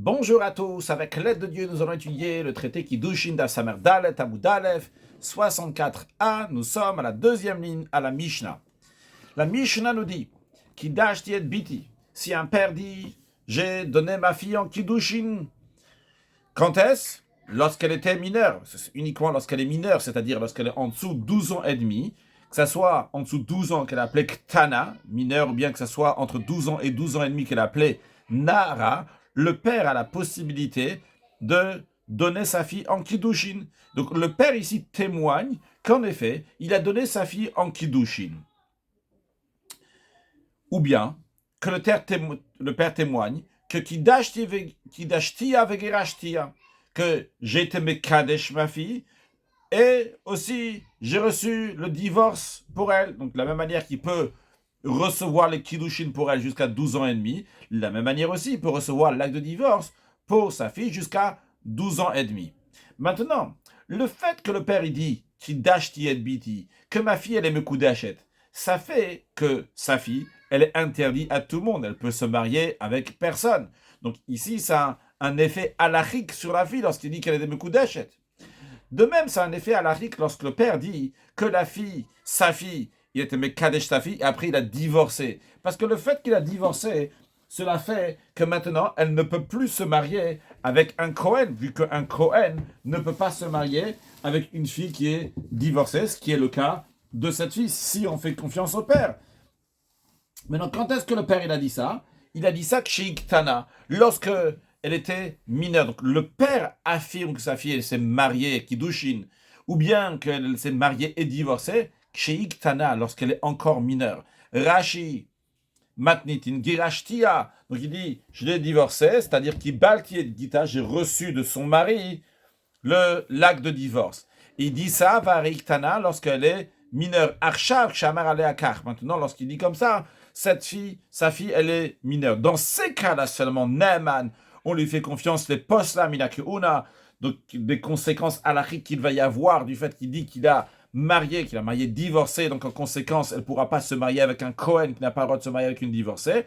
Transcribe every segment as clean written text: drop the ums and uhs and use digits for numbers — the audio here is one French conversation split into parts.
Bonjour à tous, avec l'aide de Dieu, nous allons étudier le traité Kiddushin d'Asamer Dalet Amud Aleph 64a. Nous sommes à la deuxième ligne, à la Mishnah. La Mishnah nous dit Kiddash tiet biti. Si un père dit j'ai donné ma fille en Kiddushin, quand est-ce? Lorsqu'elle était mineure, uniquement lorsqu'elle est mineure, c'est-à-dire lorsqu'elle est en dessous de 12 ans et demi, que ce soit en dessous de 12 ans qu'elle appelait Ktana, mineure, ou bien que ce soit entre 12 ans et 12 ans et demi qu'elle appelait Nara, le père a la possibilité de donner sa fille en Kiddushin. Donc le père ici témoigne qu'en effet, il a donné sa fille en Kiddushin. Ou bien que le père témoigne que Kiddashtia vegerashtia, que j'ai été mekadesh ma fille, et aussi j'ai reçu le divorce pour elle. Donc de la même manière qu'il peut recevoir les kiddushin pour elle jusqu'à 12 ans et demi, de la même manière aussi il peut recevoir l'acte de divorce pour sa fille jusqu'à 12 ans et demi. Maintenant, le fait que le père il dit Kiddashti et biti, que ma fille elle est mekudashet, ça fait que sa fille elle est interdite à tout le monde, elle peut se marier avec personne. Donc ici ça a un effet halachique sur la fille lorsqu'il dit qu'elle est mekudashet. De même, ça a un effet halachique lorsque le père dit que la fille, sa fille, il était mekadesh sa fille et après il a divorcé. Parce que le fait qu'il a divorcé, cela fait que maintenant elle ne peut plus se marier avec un Kohen, vu qu'un Kohen ne peut pas se marier avec une fille qui est divorcée, ce qui est le cas de cette fille, si on fait confiance au père. Maintenant, quand est-ce que le père il a dit ça? Il a dit ça chez Iktana, lorsque elle était mineure. Donc le père affirme que sa fille elle s'est mariée, Kiddushin, ou bien qu'elle s'est mariée et divorcée, chez Iktana, lorsqu'elle est encore mineure. Rashi, Matnitin, Girashtia, donc il dit, je l'ai divorcée, c'est-à-dire qu'il balti et Gita, j'ai reçu de son mari l'acte de divorce. Il dit ça, Variktana, lorsqu'elle est mineure. Arshar, Shamar Aleakar. Maintenant, lorsqu'il dit comme ça, sa fille, elle est mineure. Dans ces cas-là seulement, Naaman, on lui fait confiance, les postes-là, Minakeuna, donc des conséquences halachiques qu'il va y avoir du fait qu'il dit qu'il a marié, divorcé, donc en conséquence, elle ne pourra pas se marier avec un Kohen qui n'a pas le droit de se marier avec une divorcée.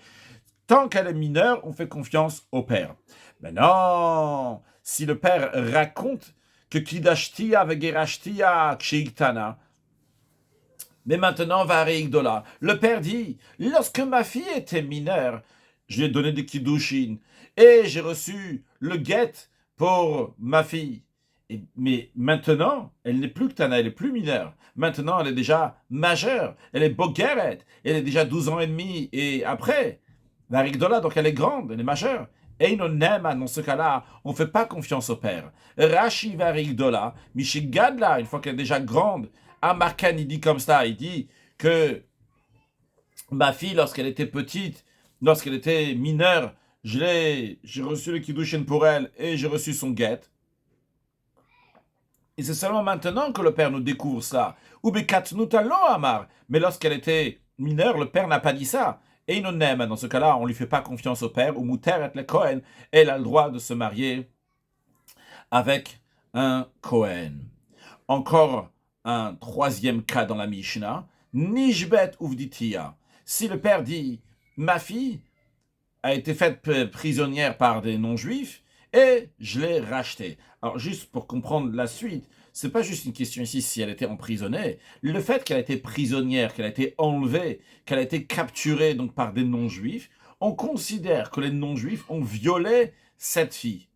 Tant qu'elle est mineure, on fait confiance au père. Mais non, si le père raconte que Kiddashtia vegerashtia kshiktana, mais maintenant, Varigdola, le père dit, lorsque ma fille était mineure, je lui ai donné des kiddushin, et j'ai reçu le guet pour ma fille. Mais maintenant, elle n'est plus ktana, elle est plus mineure. Maintenant, elle est déjà majeure, elle est bogeret, elle est déjà 12 ans et demi, et après, Varigdola, donc elle est grande, elle est majeure. Et dans ce cas-là, on ne fait pas confiance au père. Rashi Varigdola, Mishigadla, une fois qu'elle est déjà grande, Amarkan, il dit comme ça, il dit que ma fille, lorsqu'elle était petite, lorsqu'elle était mineure, j'ai reçu le kiddushin pour elle et j'ai reçu son guet. Et c'est seulement maintenant que le père nous découvre ça. Ou amar. Mais lorsqu'elle était mineure, le père n'a pas dit ça. Et il non aime. Dans ce cas-là, on ne lui fait pas confiance au père. Ou muter et le Kohen. Elle a le droit de se marier avec un Kohen. Encore un troisième cas dans la Mishnah, Nishbet Uvditia. Si le père dit, ma fille a été faite prisonnière par des non-juifs et je l'ai rachetée. Alors juste pour comprendre la suite, c'est pas juste une question ici si elle était emprisonnée. Le fait qu'elle a été prisonnière, qu'elle a été enlevée, qu'elle a été capturée donc par des non-juifs, on considère que les non-juifs ont violé cette fille.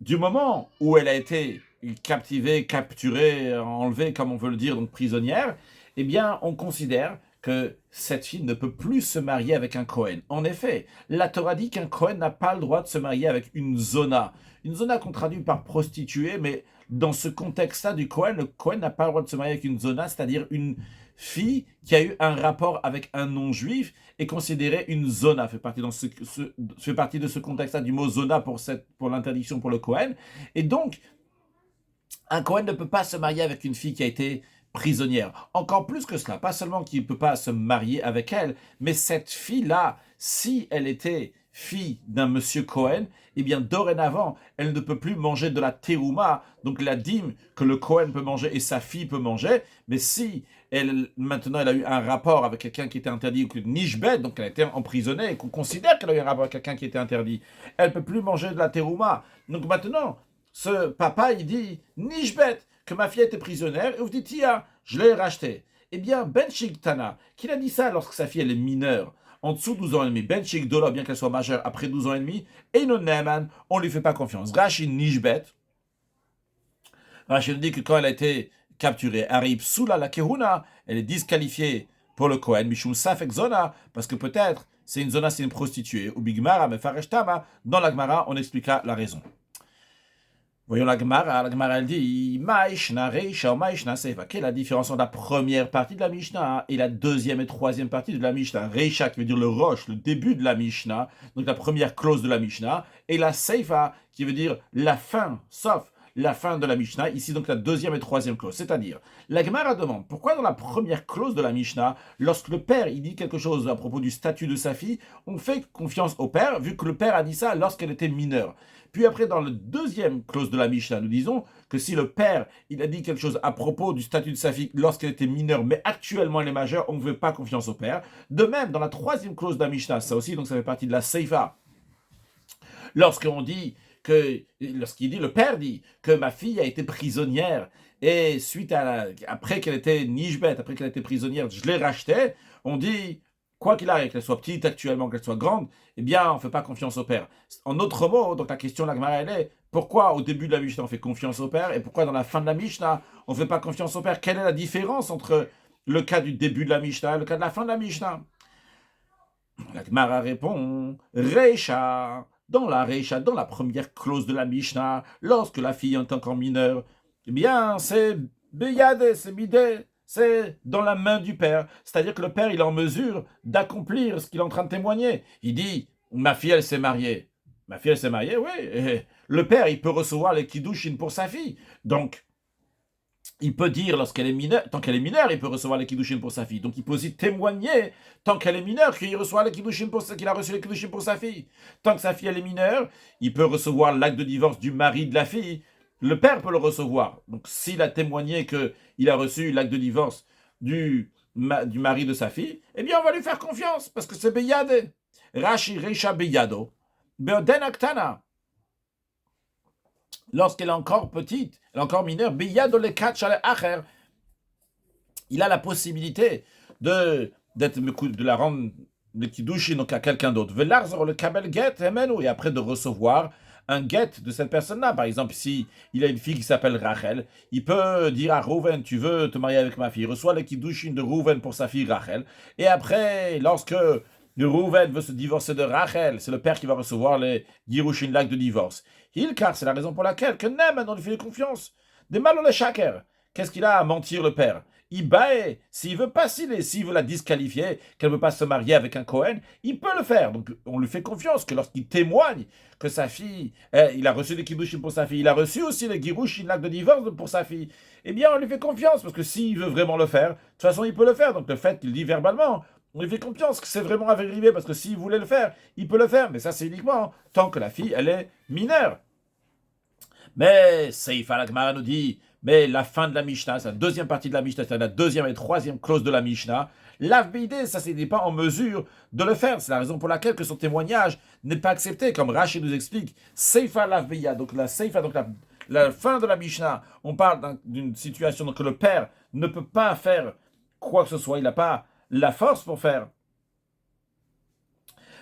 Du moment où elle a été captivée, capturée, enlevée, comme on veut le dire, donc prisonnière, eh bien, on considère que cette fille ne peut plus se marier avec un Kohen. En effet, la Torah dit qu'un Kohen n'a pas le droit de se marier avec une zona. Une zona qu'on traduit par prostituée, mais dans ce contexte-là du Kohen, le Kohen n'a pas le droit de se marier avec une zona, c'est-à-dire une fille qui a eu un rapport avec un non-juif est considérée une zona, fait partie de ce contexte-là du mot zona pour l'interdiction pour le Kohen. Et donc, un Kohen ne peut pas se marier avec une fille qui a été prisonnière. Encore plus que cela, pas seulement qu'il ne peut pas se marier avec elle, mais cette fille-là, si elle était fille d'un monsieur Cohen, eh bien, dorénavant, elle ne peut plus manger de la terouma, donc la dîme que le Cohen peut manger et sa fille peut manger, mais si maintenant elle a eu un rapport avec quelqu'un qui était interdit, ou que nishbet, donc elle a été emprisonnée, et qu'on considère qu'elle a eu un rapport avec quelqu'un qui était interdit, elle ne peut plus manger de la terouma. Donc maintenant, ce papa, il dit, nishbet, que ma fille était prisonnière, et vous dites, tiens, je l'ai racheté. Eh bien, Ben Tana, qu'il a dit ça lorsque sa fille elle est mineure, en dessous de 12 ans et demi, Ben Dola, bien qu'elle soit majeure après 12 ans et demi, et non Neman, on ne lui fait pas confiance. Rashi Nishbet, Rashi nous dit que quand elle a été capturée, arrive Soula la Kehuna, elle est disqualifiée pour le Kohen, Mishum Safek Zona, parce que peut-être c'est une zona, c'est une prostituée, ou Bigmara, mais Fareshtama, dans la Gemara, on expliquera la raison. Voyons la Gemara elle dit Maishna Reisha ou Maishna Seifa. Quelle est la différence entre la première partie de la Mishnah et la deuxième et troisième partie de la Mishnah? Reisha qui veut dire le roche, le début de la Mishnah, donc la première clause de la Mishnah, et la Seifa qui veut dire la fin, sauf la fin de la Mishnah, ici donc la deuxième et troisième clause. C'est-à-dire, la Gemara demande pourquoi dans la première clause de la Mishnah, lorsque le père il dit quelque chose à propos du statut de sa fille, on fait confiance au père, vu que le père a dit ça lorsqu'elle était mineure. Puis après, dans la deuxième clause de la Mishnah, nous disons que si le père il a dit quelque chose à propos du statut de sa fille lorsqu'elle était mineure, mais actuellement elle est majeure, on ne fait pas confiance au père. De même, dans la troisième clause de la Mishnah, ça aussi, donc ça fait partie de la Seifa, lorsqu'il dit, le père dit que ma fille a été prisonnière et après qu'elle était nishbet, après qu'elle a été prisonnière, je l'ai rachetée, on dit, quoi qu'il arrive, qu'elle soit petite actuellement, qu'elle soit grande, eh bien, on ne fait pas confiance au père. En d'autres mots, donc la question de la Gemara, elle est, pourquoi au début de la Mishnah on fait confiance au père et pourquoi dans la fin de la Mishnah on ne fait pas confiance au père? Quelle est la différence entre le cas du début de la Mishnah et le cas de la fin de la Mishnah? La Gemara répond, Reisha, dans la première clause de la Mishnah, lorsque la fille est encore mineure, eh bien, c'est Beyade, c'est Bidé, c'est dans la main du père. C'est-à-dire que le père, il est en mesure d'accomplir ce qu'il est en train de témoigner. Il dit, ma fille, elle s'est mariée. Ma fille, elle s'est mariée, oui. Et le père, il peut recevoir les kiddushin pour sa fille. Donc, il peut dire lorsqu'elle est mineure, tant qu'elle est mineure, il peut recevoir les kiddushin pour sa fille. Donc il peut aussi témoigner, tant qu'elle est mineure, qu'il reçoit les kiddushin qu'il a reçu les kiddushin pour sa fille. Tant que sa fille elle est mineure, il peut recevoir l'acte de divorce du mari de la fille. Le père peut le recevoir. Donc s'il a témoigné qu'il a reçu l'acte de divorce du mari de sa fille, eh bien on va lui faire confiance, parce que c'est Beyade. Rashi Reisha Beyado. Beoden Aktana. Lorsqu'elle est encore petite, elle est encore mineure, il a la possibilité de la rendre le kiddushin donc à quelqu'un d'autre. Le kabel get et après de recevoir un get de cette personne-là. Par exemple, si il a une fille qui s'appelle Rachel, il peut dire à Rouven, tu veux te marier avec ma fille, il reçoit le kiddushin de Rouven pour sa fille Rachel. Et après, lorsque Rouven veut se divorcer de Rachel, c'est le père qui va recevoir les girushin, l'acte de divorce. Car c'est la raison pour laquelle que Naaman, on lui fait confiance. Des mal le shaker. Qu'est-ce qu'il a à mentir le père? Il bae, s'il veut pas, s'il veut la disqualifier, qu'elle ne veut pas se marier avec un Cohen, il peut le faire. Donc on lui fait confiance que lorsqu'il témoigne que sa fille, il a reçu les kiddushin pour sa fille, il a reçu aussi les girushin, l'acte de divorce pour sa fille, eh bien on lui fait confiance, parce que s'il veut vraiment le faire, de toute façon il peut le faire. Donc le fait qu'il dit verbalement, on lui fait confiance que c'est vraiment arrivé, parce que s'il voulait le faire, il peut le faire. Mais ça c'est uniquement tant que la fille, elle est mineure. Mais Seifa la Gemara nous dit, mais la fin de la Mishnah, c'est la deuxième partie de la Mishnah, c'est la deuxième et troisième clause de la Mishnah. L'Avbidé, ça n'est pas en mesure de le faire. C'est la raison pour laquelle que son témoignage n'est pas accepté, comme Rashi nous explique. Seifa l'Avbiya, donc la Seifa, donc la fin de la Mishnah, on parle d'une situation donc, que le père ne peut pas faire quoi que ce soit, il n'a pas la force pour faire.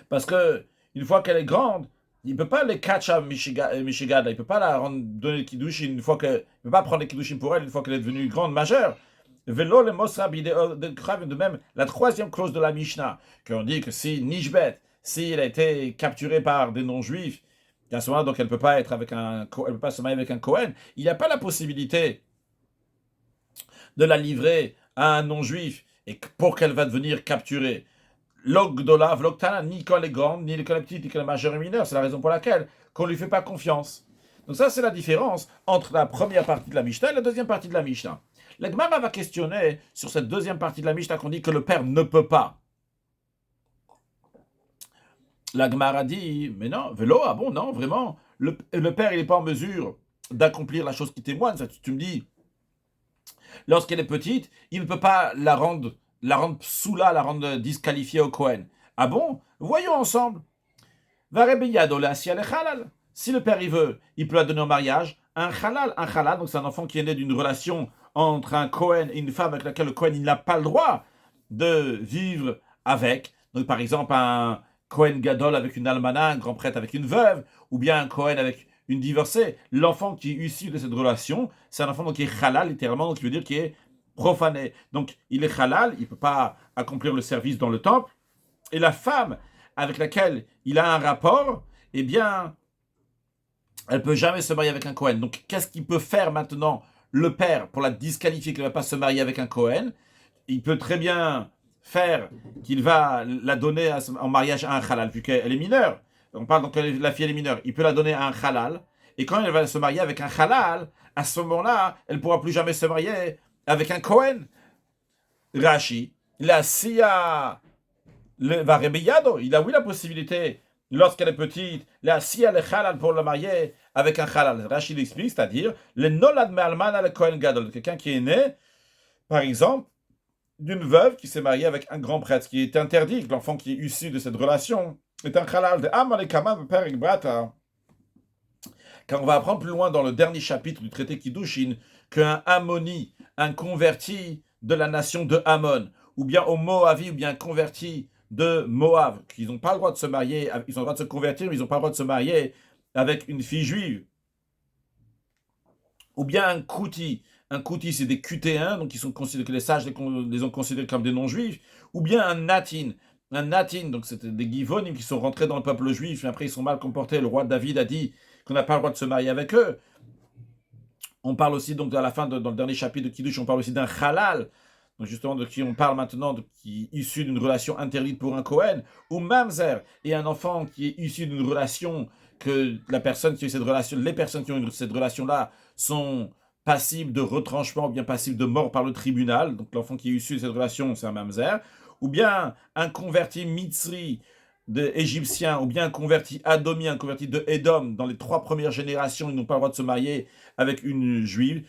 Parce que une fois qu'elle est grande, il ne peut pas les catch à Michigan, il ne peut pas la donner le kiddushin il ne peut pas prendre les kiddushin pour elle une fois qu'elle est devenue grande, majeure. Velo le mosra de même la troisième clause de la Mishnah, qu'on dit que si Nishbet, si elle a été capturée par des non-juifs, à ce moment-là, donc elle ne peut pas être elle peut pas se marier avec un Cohen, il n'y a pas la possibilité de la livrer à un non-juif et pour qu'elle va devenir capturée. L'ogdola, vlogtana, ni quand elle est grande, ni quand elle est petite, ni quand elle est majeure et mineure. C'est la raison pour laquelle qu'on ne lui fait pas confiance. Donc ça, c'est la différence entre la première partie de la Mishnah et la deuxième partie de la Mishnah. La Gemara va questionner sur cette deuxième partie de la Mishnah qu'on dit que le père ne peut pas. La Gemara dit, mais non, vélo, ah bon, non, vraiment, le père, il n'est pas en mesure d'accomplir la chose qui témoigne. Ça, tu me dis, lorsqu'elle est petite, il ne peut pas la rendre psoula, la rendre disqualifiée au Cohen. Ah bon? Voyons ensemble. Si le père il veut, il peut la donner en mariage. Un halal, donc c'est un enfant qui est né d'une relation entre un Cohen et une femme avec laquelle le Cohen il n'a pas le droit de vivre avec. Donc par exemple un Cohen gadol avec une almana, un grand prêtre avec une veuve, ou bien un Cohen avec une divorcée. L'enfant qui est issu de cette relation, c'est un enfant donc, qui est halal littéralement, donc qui veut dire qui est profané. Donc il est halal, il ne peut pas accomplir le service dans le temple. Et la femme avec laquelle il a un rapport, eh bien, elle ne peut jamais se marier avec un Cohen. Donc, qu'est-ce qu'il peut faire maintenant le père pour la disqualifier qu'elle ne va pas se marier avec un Cohen? Il peut très bien faire qu'il va la donner en mariage à un halal, vu qu'elle est mineure. On parle donc que la fille elle est mineure. Il peut la donner à un halal. Et quand elle va se marier avec un halal, à ce moment-là, elle ne pourra plus jamais se marier avec un Cohen. Rashi, la Sia va rebeyado, il a oui la possibilité, lorsqu'elle est petite, la si elle est halal pour la marier avec un halal. Rachid explique, c'est-à-dire, le nolad me'alman le Kohen gadol, quelqu'un qui est né, par exemple, d'une veuve qui s'est mariée avec un grand prêtre, qui est interdit, que l'enfant qui est issu de cette relation est un halal de Amalekama père Brata. Quand on va apprendre plus loin dans le dernier chapitre du traité Kiddushin, qu'un Ammoni, un converti de la nation de Ammon, ou bien au Moavi, ou bien un converti de Moab, qu'ils n'ont pas le droit de se marier, ils ont le droit de se convertir, mais ils n'ont pas le droit de se marier avec une fille juive. Ou bien un Kouti. Un Kouti, c'est des QT1, donc ils sont considérés, que les sages les ont considérés comme des non-juifs. Ou bien un Natin. Un Natin, donc c'était des Givonim qui sont rentrés dans le peuple juif, mais après ils sont mal comportés. Le roi David a dit qu'on n'a pas le droit de se marier avec eux. On parle aussi, donc à la fin, dans le dernier chapitre de Kiddush, on parle aussi d'un halal, donc justement de qui on parle maintenant, qui est issu d'une relation interdite pour un Kohen, ou mamzer, et un enfant qui est issu d'une relation que la personne qui a eu cette relation, les personnes qui ont eu cette relation-là sont passibles de retranchement ou bien passibles de mort par le tribunal, donc l'enfant qui est issu de cette relation, c'est un mamzer, ou bien un converti mitzri, d'Égyptiens, ou bien un converti Adomi, un converti de Édom, dans les 3 premières générations, ils n'ont pas le droit de se marier avec une juive.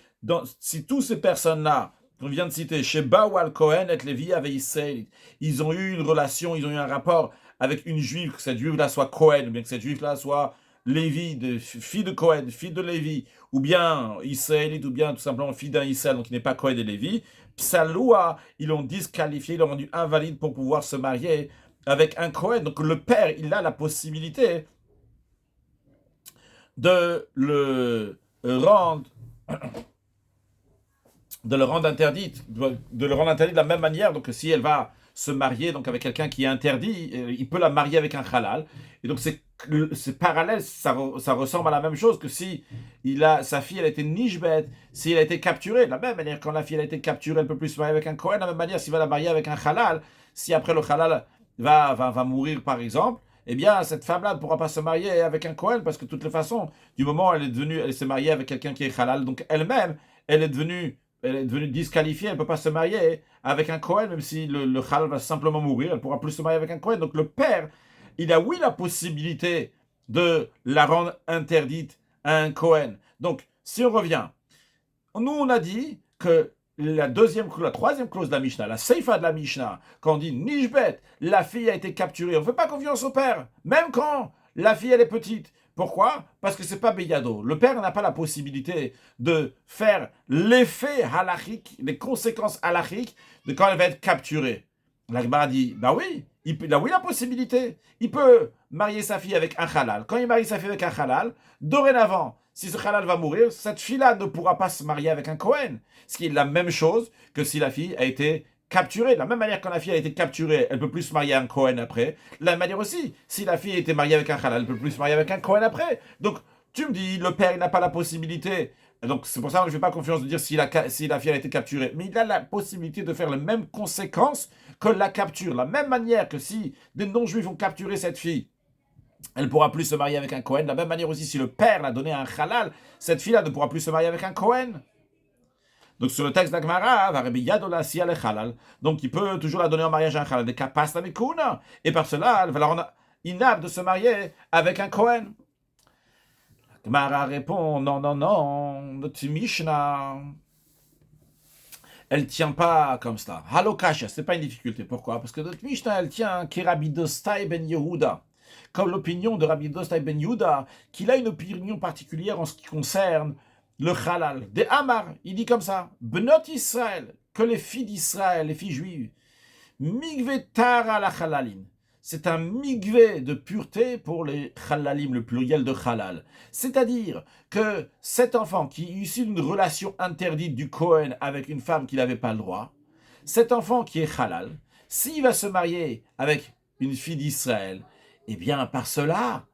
Si toutes ces personnes-là, qu'on vient de citer, chez Bawal Cohen et Lévi avec Israël, ils ont eu une relation, ils ont eu un rapport avec une juive, que cette juive-là soit Cohen, ou bien que cette juive-là soit Lévi, fille de Cohen, fille de Lévi, ou bien israélite, ou bien tout simplement fille d'un Israël, donc qui n'est pas Cohen et Lévi, Psaloua, ils l'ont disqualifié, ils l'ont rendu invalide pour pouvoir se marier avec un Cohen. Donc le père, il a la possibilité de le rendre interdit, de le rendre interdit de la même manière. Donc si elle va se marier donc avec quelqu'un qui est interdit, il peut la marier avec un halal. Et donc c'est parallèle, ça ressemble à la même chose que si sa fille elle a été nishbet, si elle a été capturée. De la même manière, quand la fille elle a été capturée, elle ne peut plus se marier avec un Cohen. De la même manière, s'il va la marier avec un halal, si après le halal va mourir par exemple, eh bien cette femme-là ne pourra pas se marier avec un Cohen parce que de toutes les façons, du moment où elle s'est mariée avec quelqu'un qui est halal, donc elle-même, elle est devenue disqualifiée, elle ne peut pas se marier avec un Cohen, même si le halal va simplement mourir, elle ne pourra plus se marier avec un Cohen. Donc le père, il a oui la possibilité de la rendre interdite à un Cohen. Donc si on revient, nous on a dit que la troisième clause de la Mishnah, la Seifa de la Mishnah, quand on dit Nishbet, la fille a été capturée, on ne fait pas confiance au père, même quand la fille elle est petite. Pourquoi? Parce que c'est pas Beyado. Le père n'a pas la possibilité de faire l'effet halachique, les conséquences halachiques de quand elle va être capturée. La Gemara dit, bah oui, il a oui la possibilité. Il peut marier sa fille avec un halal. Quand il marie sa fille avec un halal, dorénavant, si ce halal va mourir, cette fille-là ne pourra pas se marier avec un Cohen. Ce qui est la même chose que si la fille a été capturée. De la même manière, quand la fille a été capturée, elle ne peut plus se marier avec un Cohen après. De la même manière aussi, si la fille a été mariée avec un halal, elle ne peut plus se marier avec un Cohen après. Donc, tu me dis, le père, il n'a pas la possibilité. Donc, c'est pour ça que je ne fais pas confiance de dire si la fille a été capturée. Mais il a la possibilité de faire les mêmes conséquences que la capture. De la même manière que si des non-juifs ont capturé cette fille, elle ne pourra plus se marier avec un Cohen. De la même manière aussi, si le père l'a donné à un halal, cette fille-là ne pourra plus se marier avec un Cohen. Donc sur le texte d'Agmara, donc il peut toujours la donner en mariage à un halal, des kapas la mikuna. Et par cela, elle va la rendre inapte de se marier avec un Kohen. Gemara répond, non, non, non, notre Mishnah, elle tient pas comme ça. Halokasha, c'est pas une difficulté. Pourquoi? Parce que notre Mishnah, elle tient Rabbi Dostai ben Yehuda, comme l'opinion de Rabbi Dostai ben Yehuda, qu'il a une opinion particulière en ce qui concerne le halal. Des Amar, il dit comme ça, Benot Israël, que les filles d'Israël, les filles juives, Migve Tara la Halalim. C'est un migvé de pureté pour les halalim, le pluriel de halal. C'est-à-dire que cet enfant qui est issu d'une relation interdite du Kohen avec une femme qui n'avait pas le droit, cet enfant qui est halal, s'il va se marier avec une fille d'Israël, eh bien par cela,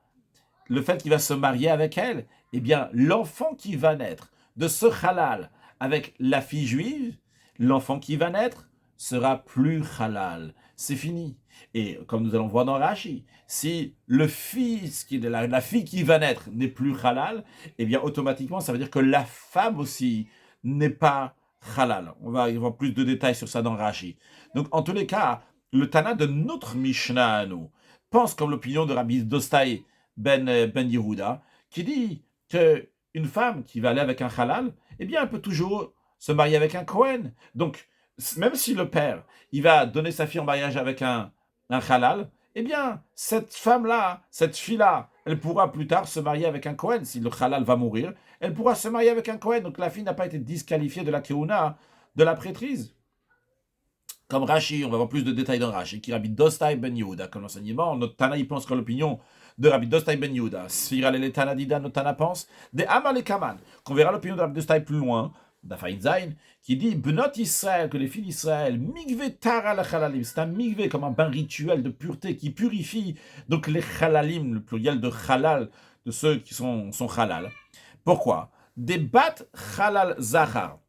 le fait qu'il va se marier avec elle, eh bien l'enfant qui va naître de ce halal avec la fille juive, l'enfant qui va naître sera plus halal. C'est fini. Et comme nous allons voir dans Rashi, si le fils, la fille qui va naître n'est plus halal, eh bien automatiquement ça veut dire que la femme aussi n'est pas halal. On va y avoir plus de détails sur ça dans Rashi. Donc en tous les cas, le Tana de notre Mishnah à nous pense comme l'opinion de Rabbi Dostai ben Yehuda, qui dit qu'une femme qui va aller avec un halal, eh bien elle peut toujours se marier avec un Kohen. Donc même si le père, il va donner sa fille en mariage avec un halal, eh bien, cette femme-là, cette fille-là, elle pourra plus tard se marier avec un Kohen. Si le halal va mourir, elle pourra se marier avec un Kohen. Donc la fille n'a pas été disqualifiée de la keuna, de la prêtrise. Comme Rashi, on va voir plus de détails dans Rashi, qui Rabbi Dostai ben Yehuda, comme l'enseignement. Notre Tana, il pense que l'opinion de Rabbi Dostai ben Yehuda. Sfira le Tana Dida, notre Tana pense, de Amal et Kaman, qu'on verra l'opinion de Rabbi Dostai plus loin, d'Afaïn Zain, qui dit Benot Israël, que les filles d'Israël, migve tara la chalalim, c'est un migve comme un bain rituel de pureté qui purifie donc les chalalim, le pluriel de halal, de ceux qui sont halal. Pourquoi? Des bat halal zahar.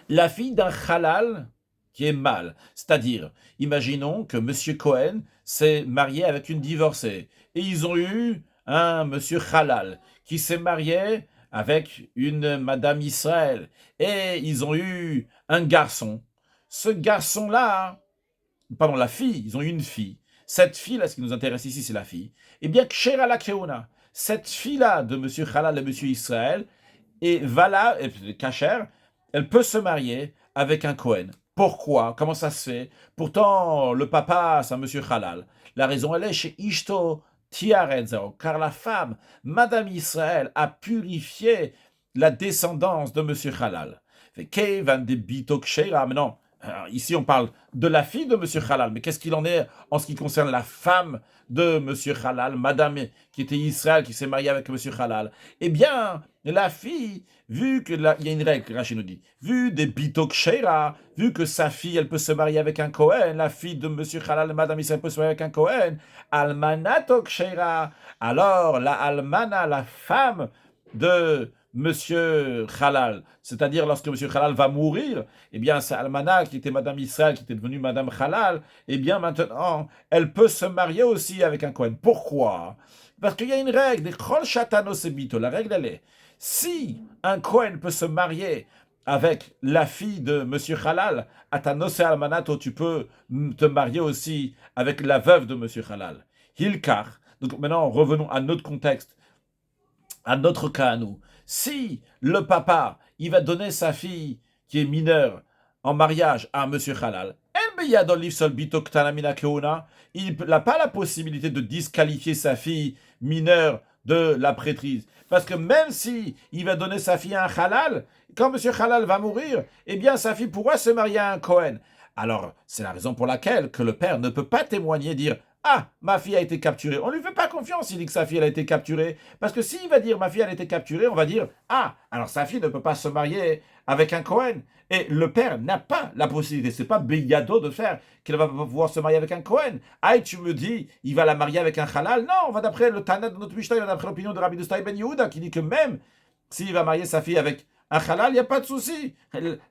La fille d'un halal qui est mâle, c'est-à-dire, imaginons que M. Cohen s'est marié avec une divorcée et ils ont eu un M. halal qui s'est marié avec une Madame Israël, et ils ont eu un garçon. Ce garçon-là, pardon, la fille, ils ont eu une fille. Cette fille-là, ce qui nous intéresse ici, c'est la fille. Eh bien, Kshera la Keuna, cette fille-là de M. Halal et M. Israël, et Vala, et Kacher, elle peut se marier avec un Kohen. Pourquoi? Comment ça se fait? Pourtant, le papa, c'est un M. Halal. La raison, elle est chez Ishto, car la femme, Madame Israël, a purifié la descendance de M. Halal. Maintenant, ici on parle de la fille de M. Halal, mais qu'est-ce qu'il en est en ce qui concerne la femme de M. Halal, Madame qui était Israël, qui s'est mariée avec M. Halal? Eh bien, la fille, vu que il y a une règle, Rachid nous dit, vu des bitok sheira, vu que sa fille, elle peut se marier avec un Kohen, la fille de M. Halal, Madame Israël peut se marier avec un Kohen, almanatok sheira, alors la almana, la femme de Monsieur Halal, c'est-à-dire lorsque Monsieur Halal va mourir, eh bien c'est Almana qui était Madame Israël, qui était devenue Madame Halal, eh bien maintenant, elle peut se marier aussi avec un Kohen. Pourquoi? Parce qu'il y a une règle, des Chol Shatano Sebito. La règle, elle est, si un Kohen peut se marier avec la fille de Monsieur Halal, Atanos et Almanato, tu peux te marier aussi avec la veuve de Monsieur Halal. Hilkar. Donc maintenant, revenons à notre contexte, à notre cas à nous. Si le papa, il va donner sa fille qui est mineure en mariage à M. Halal, il n'a pas la possibilité de disqualifier sa fille mineure de la prêtrise. Parce que même si il va donner sa fille à un halal, quand M. Halal va mourir, eh bien sa fille pourra se marier à un Kohen. Alors, c'est la raison pour laquelle que le père ne peut pas témoigner, dire « Ah, ma fille a été capturée ». On ne lui fait pas confiance, il dit que sa fille elle a été capturée. Parce que s'il va dire « Ma fille elle a été capturée », on va dire « Ah, alors sa fille ne peut pas se marier avec un Kohen ». Et le père n'a pas la possibilité, c'est pas Beyado de faire qu'elle va pouvoir se marier avec un Kohen. Aïe, tu me dis, il va la marier avec un halal. Non, on va d'après le Tana de notre Mishnah, d'après l'opinion de Rabbi Dostai ben Yehuda, qui dit que même s'il va marier sa fille avec un halal, il n'y a pas de souci.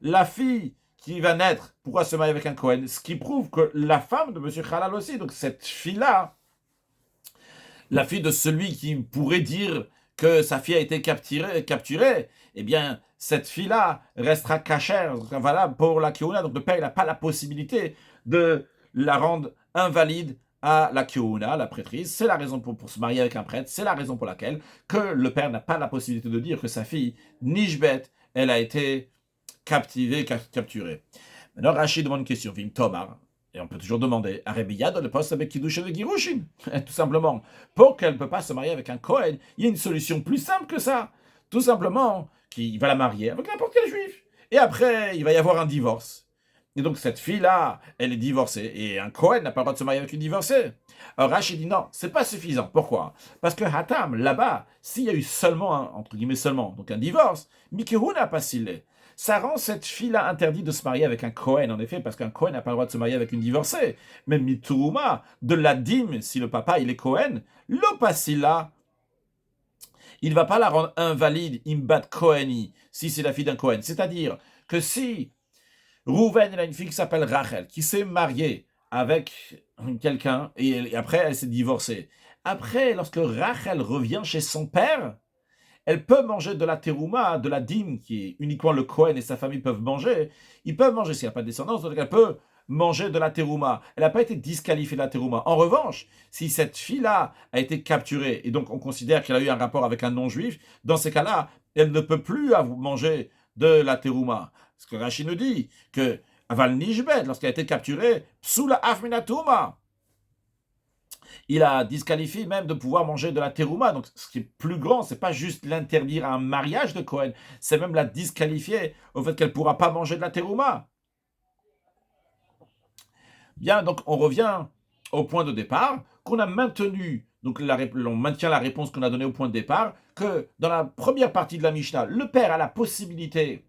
La fille qui va naître pourra se marier avec un Kohen, ce qui prouve que la femme de M. Halal aussi, donc cette fille-là, la fille de celui qui pourrait dire que sa fille a été capturée, eh bien, cette fille-là restera cachère, valable pour la Keuna. Donc le père n'a pas la possibilité de la rendre invalide à la Kehuna, la prêtrise. C'est la raison pour se marier avec un prêtre. C'est la raison pour laquelle que le père n'a pas la possibilité de dire que sa fille, Nishbet, elle a été captivée, capturée. Maintenant, Rachid demande une question. Vim Tomar. Et on peut toujours demander, Arebiyad le poste avec Kiddush et Girushin. Tout simplement, pour qu'elle ne peut pas se marier avec un Kohen, il y a une solution plus simple que ça. Tout simplement, qu'il va la marier avec n'importe quel juif. Et après, il va y avoir un divorce. Et donc, cette fille-là, elle est divorcée. Et un Kohen n'a pas le droit de se marier avec une divorcée. Alors, Rachid dit non, c'est pas suffisant. Pourquoi? Parce que Hatam, là-bas, s'il y a eu seulement, entre guillemets seulement, donc un divorce, Mikehu n'a pas scellé. Ça rend cette fille-là interdite de se marier avec un Kohen, en effet, parce qu'un Kohen n'a pas le droit de se marier avec une divorcée. Même Mituruma, de la dîme, si le papa il est Kohen, le passila, il ne va pas la rendre invalide, imbat Koheni, si c'est la fille d'un Kohen. C'est-à-dire que si Rouven, il a une fille qui s'appelle Rachel, qui s'est mariée avec quelqu'un, et après elle s'est divorcée. Après, lorsque Rachel revient chez son père, elle peut manger de la terouma, de la dîme, qui est uniquement le Kohen et sa famille peuvent manger. Ils peuvent manger s'il n'y a pas de descendance, donc elle peut manger de la terouma. Elle n'a pas été disqualifiée de la terouma. En revanche, si cette fille-là a été capturée, et donc on considère qu'elle a eu un rapport avec un non-juif, dans ces cas-là, elle ne peut plus manger de la terouma. Ce que Rachid nous dit, que Aval Nishbet, lorsqu'elle a été capturée, Psula Afminatouma, il a disqualifié même de pouvoir manger de la terouma. Donc, ce qui est plus grand, c'est pas juste l'interdire à un mariage de Cohen, c'est même la disqualifier au fait qu'elle ne pourra pas manger de la terouma. Bien, donc on revient au point de départ, qu'on a maintenu, donc on maintient la réponse qu'on a donnée au point de départ, que dans la première partie de la Mishnah, le père a la possibilité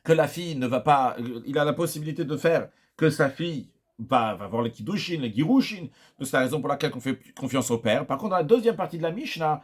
que la fille ne va pas, il a la possibilité de faire que sa fille va voir les Kiddushin, les Girushin. C'est la raison pour laquelle on fait confiance au père. Par contre, dans la deuxième partie de la Mishnah,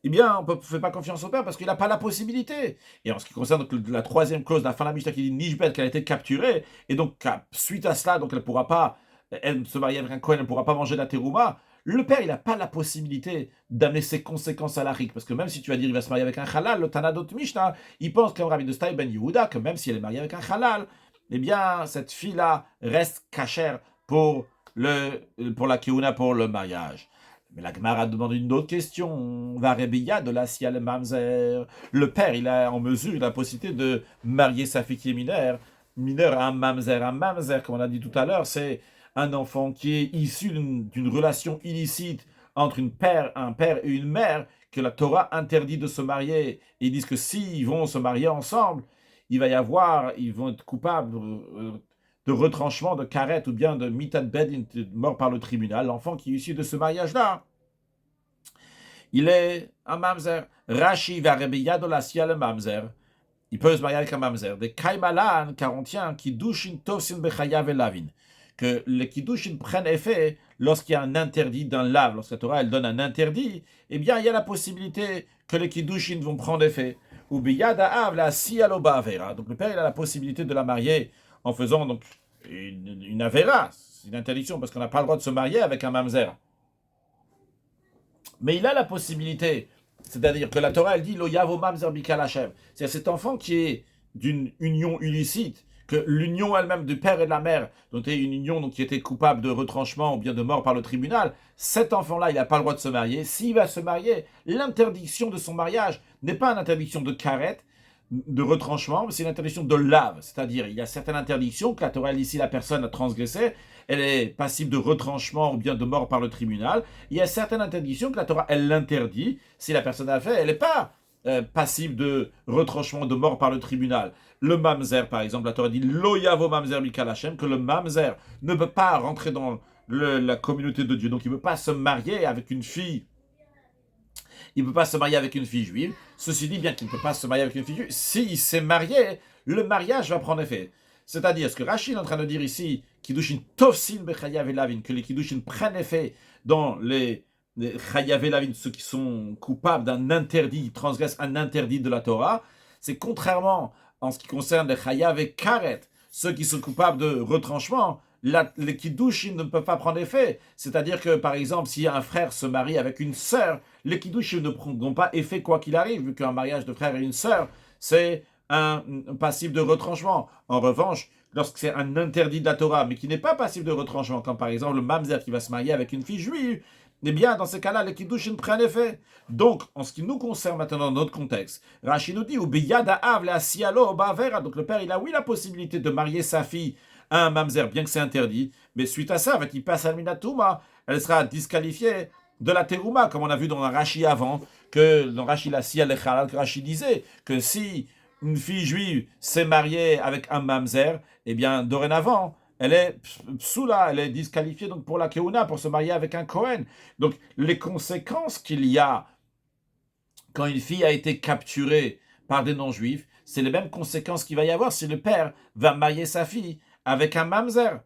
eh bien, on ne fait pas confiance au père parce qu'il n'a pas la possibilité. Et en ce qui concerne donc, la troisième clause de la fin de la Mishnah qui dit Nishbet, qu'elle a été capturée, et donc suite à cela, donc elle ne pourra pas, elle se marier avec un Kohen, elle ne pourra pas manger de la terouma. Le père, il n'a pas la possibilité d'amener ses conséquences à la rik, parce que même si tu vas dire il va se marier avec un halal, le Tanadot Mishnah, il pense comme Rabbi de Staï ben Yehuda que même si elle est mariée avec un halal, eh bien, cette fille-là reste cachère pour la Keuna, pour le mariage. Mais la Gemara demande une autre question. Va Rebiya de la Sial Mamzer. Le père, il a en mesure, il a la possibilité de marier sa fille qui est mineure à un Mamzer. Un Mamzer, comme on a dit tout à l'heure, c'est un enfant qui est issu d'une relation illicite entre un père et une mère que la Torah interdit de se marier. Et ils disent que s'ils vont se marier ensemble, ils vont être coupables de retranchement, de karet ou bien de mitad bedin, mort par le tribunal. L'enfant qui est issu de ce mariage-là, il est un mamzer. Rashi va rebeya de la siya le mamzer. Il peut se marier avec un mamzer. Des kaimalan, car on tient kiddushin tosin bechayav et lavin. Que les kiddushin prennent effet lorsqu'il y a un interdit d'un lave. Lorsque la Torah elle donne un interdit, eh bien il y a la possibilité que les kiddushin vont prendre effet. Ou biyada av la siya lo ba'avera. Donc le père il a la possibilité de la marier en faisant donc une avera, c'est une interdiction parce qu'on n'a pas le droit de se marier avec un mamzer. Mais il a la possibilité, c'est-à-dire que la Torah elle dit lo yavo mamzer bikal Hashem. C'est-à-dire cet enfant qui est d'une union illicite, que l'union elle-même du père et de la mère, dont est une union donc, qui était coupable de retranchement ou bien de mort par le tribunal, cet enfant-là, il n'a pas le droit de se marier. S'il va se marier, l'interdiction de son mariage n'est pas une interdiction de karet, de retranchement, mais c'est une interdiction de lave. C'est-à-dire, il y a certaines interdictions que la Torah, ici, la personne a transgressées, elle est passible de retranchement ou bien de mort par le tribunal. Il y a certaines interdictions que la Torah, elle l'interdit. Si la personne a fait, elle n'est pas passible de retranchement, de mort par le tribunal. Le mamzer, par exemple, la Torah dit Lo yavo mamzer mikal Hashem, que le mamzer ne peut pas rentrer dans la communauté de Dieu. Donc, il ne peut pas se marier avec une fille. Il ne peut pas se marier avec une fille juive. Ceci dit, bien qu'il ne peut pas se marier avec une fille juive, s'il s'est marié, le mariage va prendre effet. C'est-à-dire, ce que Rachid est en train de dire ici, Kiddushin Tovsin Bechayav et Lavin, que les Kiddushin prennent effet dans les Chayav et Lavin, ceux qui sont coupables d'un interdit, transgressent un interdit de la Torah, c'est contrairement en ce qui concerne les Chayav et Karet, ceux qui sont coupables de retranchement, les Kiddushin ne peuvent pas prendre effet. C'est-à-dire que, par exemple, si un frère se marie avec une sœur, les Kiddushin ne prendront pas effet quoi qu'il arrive, vu qu'un mariage de frère et une sœur, c'est un passif de retranchement. En revanche, lorsque c'est un interdit de la Torah, mais qui n'est pas passif de retranchement, comme par exemple le mamzer qui va se marier avec une fille juive, eh bien, dans ces cas-là, les kiddushin prennent effet. Donc, en ce qui nous concerne maintenant dans notre contexte, Rashi nous dit, donc le père, il a oui la possibilité de marier sa fille à un mamzer, bien que c'est interdit, mais suite à ça, il passe à Minatouma, elle sera disqualifiée de la terouma, comme on a vu dans un Rashi avant, que dans Rashi la Sial et Chalal, que Rashi disait que si une fille juive s'est mariée avec un mamzer, eh bien, dorénavant, elle est psoula, elle est disqualifiée donc pour la keuna, pour se marier avec un Kohen. Donc, les conséquences qu'il y a quand une fille a été capturée par des non-juifs, c'est les mêmes conséquences qu'il va y avoir si le père va marier sa fille avec un mamzer.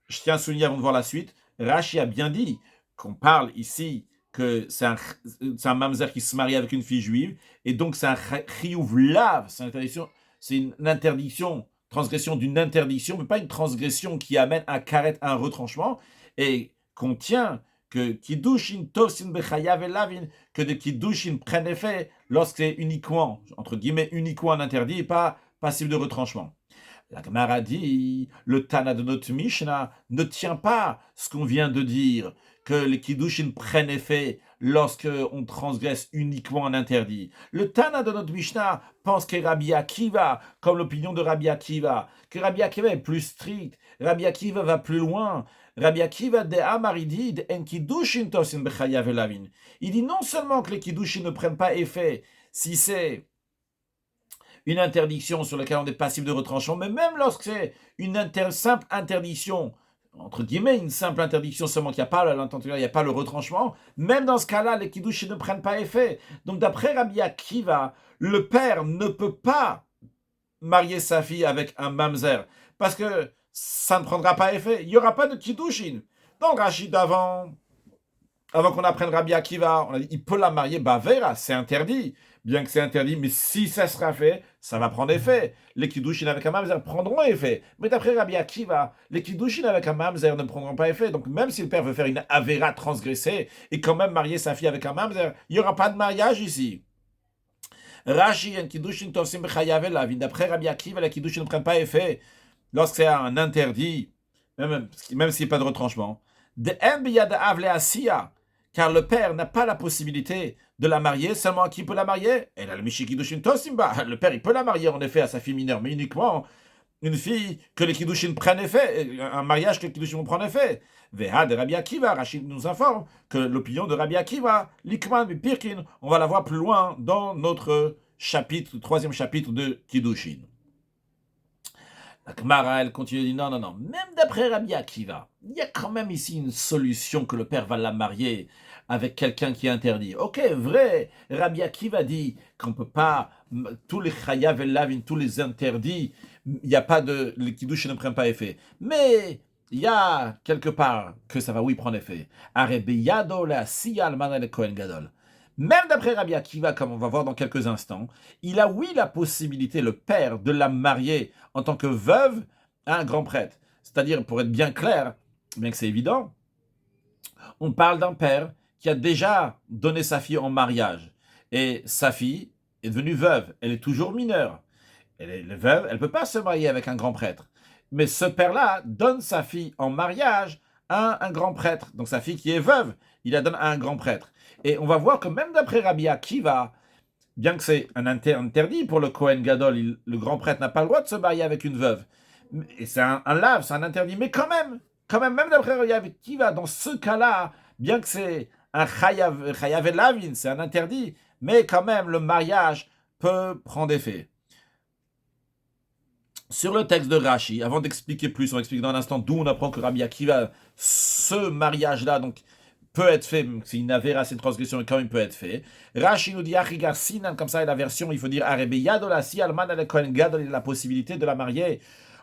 Je tiens à souligner avant de voir la suite, Rashi a bien dit qu'on parle ici que c'est un mamzer qui se marie avec une fille juive, et donc c'est un chiyuv lav, c'est une interdiction, transgression d'une interdiction, mais pas une transgression qui amène un karet, un retranchement, et contient que kiddushin tosin bechayav lavin, que des kiddushin prennent effet lorsque c'est uniquement, entre guillemets, uniquement un interdit et pas passible de retranchement. La Gemara dit, le Tana de notre Mishnah ne tient pas ce qu'on vient de dire, que les kiddushin prennent effet lorsque on transgresse uniquement un interdit. Le Tana de notre Mishnah pense que Rabbi Akiva, comme l'opinion de Rabbi Akiva, que Rabbi Akiva est plus strict, Rabbi Akiva va plus loin. Rabbi Akiva de Amaridid en kiddushin tosin bechayav elavin. Il dit non seulement que les kiddushin ne prennent pas effet si c'est une interdiction sur laquelle on est passif de retranchement, mais même lorsque c'est une simple interdiction, entre guillemets, une simple interdiction seulement qu'il n'y a pas l'intention, il n'y a pas le retranchement, même dans ce cas-là, les kiddushin ne prennent pas effet. Donc d'après Rabbi Akiva, le père ne peut pas marier sa fille avec un mamzer, parce que ça ne prendra pas effet. Il n'y aura pas de kiddushin. Donc Rachid avant qu'on apprenne Rabbi Akiva, on a dit, il peut la marier, Bavera, c'est interdit. Bien que c'est interdit, mais si ça sera fait, ça va prendre effet. Les kiddushin avec un mamzer prendront effet. Mais d'après Rabbi Akiva, les kiddushin avec un mamzer ne prendront pas effet. Donc même si le père veut faire une avera transgressée et quand même marier sa fille avec un mamzer, il n'y aura pas de mariage ici. Rashi en kiddushin tosim bechayav elavin. D'après Rabbi Akiva, les kiddushin ne prennent pas effet lorsque c'est un interdit, même s'il n'y a pas de retranchement. De biyad avle asiya, car le père n'a pas la possibilité de la marier, seulement qui peut la marier? Et là, le Mishi Kiddushin Tosimba, le père, il peut la marier en effet à sa fille mineure, mais uniquement une fille que les Kiddushin prennent effet, un mariage que les Kiddushin vont prendre effet. Veha de Rabbi Akiva, Rachid nous informe que l'opinion de Rabbi Akiva, Likman Pirkin, on va la voir plus loin dans notre chapitre, troisième chapitre de Kiddushin. La Gemara, elle continue de dire non, même d'après Rabbi Akiva, il y a quand même ici une solution que le père va la marier avec quelqu'un qui est interdit. Ok, vrai, Rabbi Akiva dit qu'on ne peut pas, tous les chayav et lavin, tous les interdits, il n'y a pas de, les kiddush ne prennent pas effet. Mais il y a quelque part que ça va oui prendre effet. Arebeyado la siyal manal Kohen Gadol. Même d'après Rabbi Akiva, comme on va voir dans quelques instants, il a oui la possibilité, le père, de la marier en tant que veuve à un grand prêtre. C'est-à-dire, pour être bien clair, bien que c'est évident, on parle d'un père qui a déjà donné sa fille en mariage. Et sa fille est devenue veuve. Elle est toujours mineure. Elle est veuve, elle ne peut pas se marier avec un grand prêtre. Mais ce père-là donne sa fille en mariage à un grand prêtre. Donc sa fille qui est veuve, il la donne à un grand prêtre. Et on va voir que même d'après Rabbi Akiva, bien que c'est un interdit pour le Kohen Gadol, le grand prêtre n'a pas le droit de se marier avec une veuve. Et c'est un lave, c'est un interdit. Mais quand même, même d'après Rabbi Akiva, dans ce cas-là, bien que c'est un chayav et lavin, c'est un interdit, mais quand même, le mariage peut prendre effet. Sur le texte de Rashi, avant d'expliquer plus, on va expliquer dans un instant d'où on apprend que Rabbi Akiva, ce mariage-là, donc, peut être fait, c'est une avéra, c'est une transgression, mais quand même peut être fait. Rashi nous dit, Achigar Sinan, comme ça, et la version, il faut dire, Arebeyado si alman le Kohen Gadol, il a la possibilité de la marier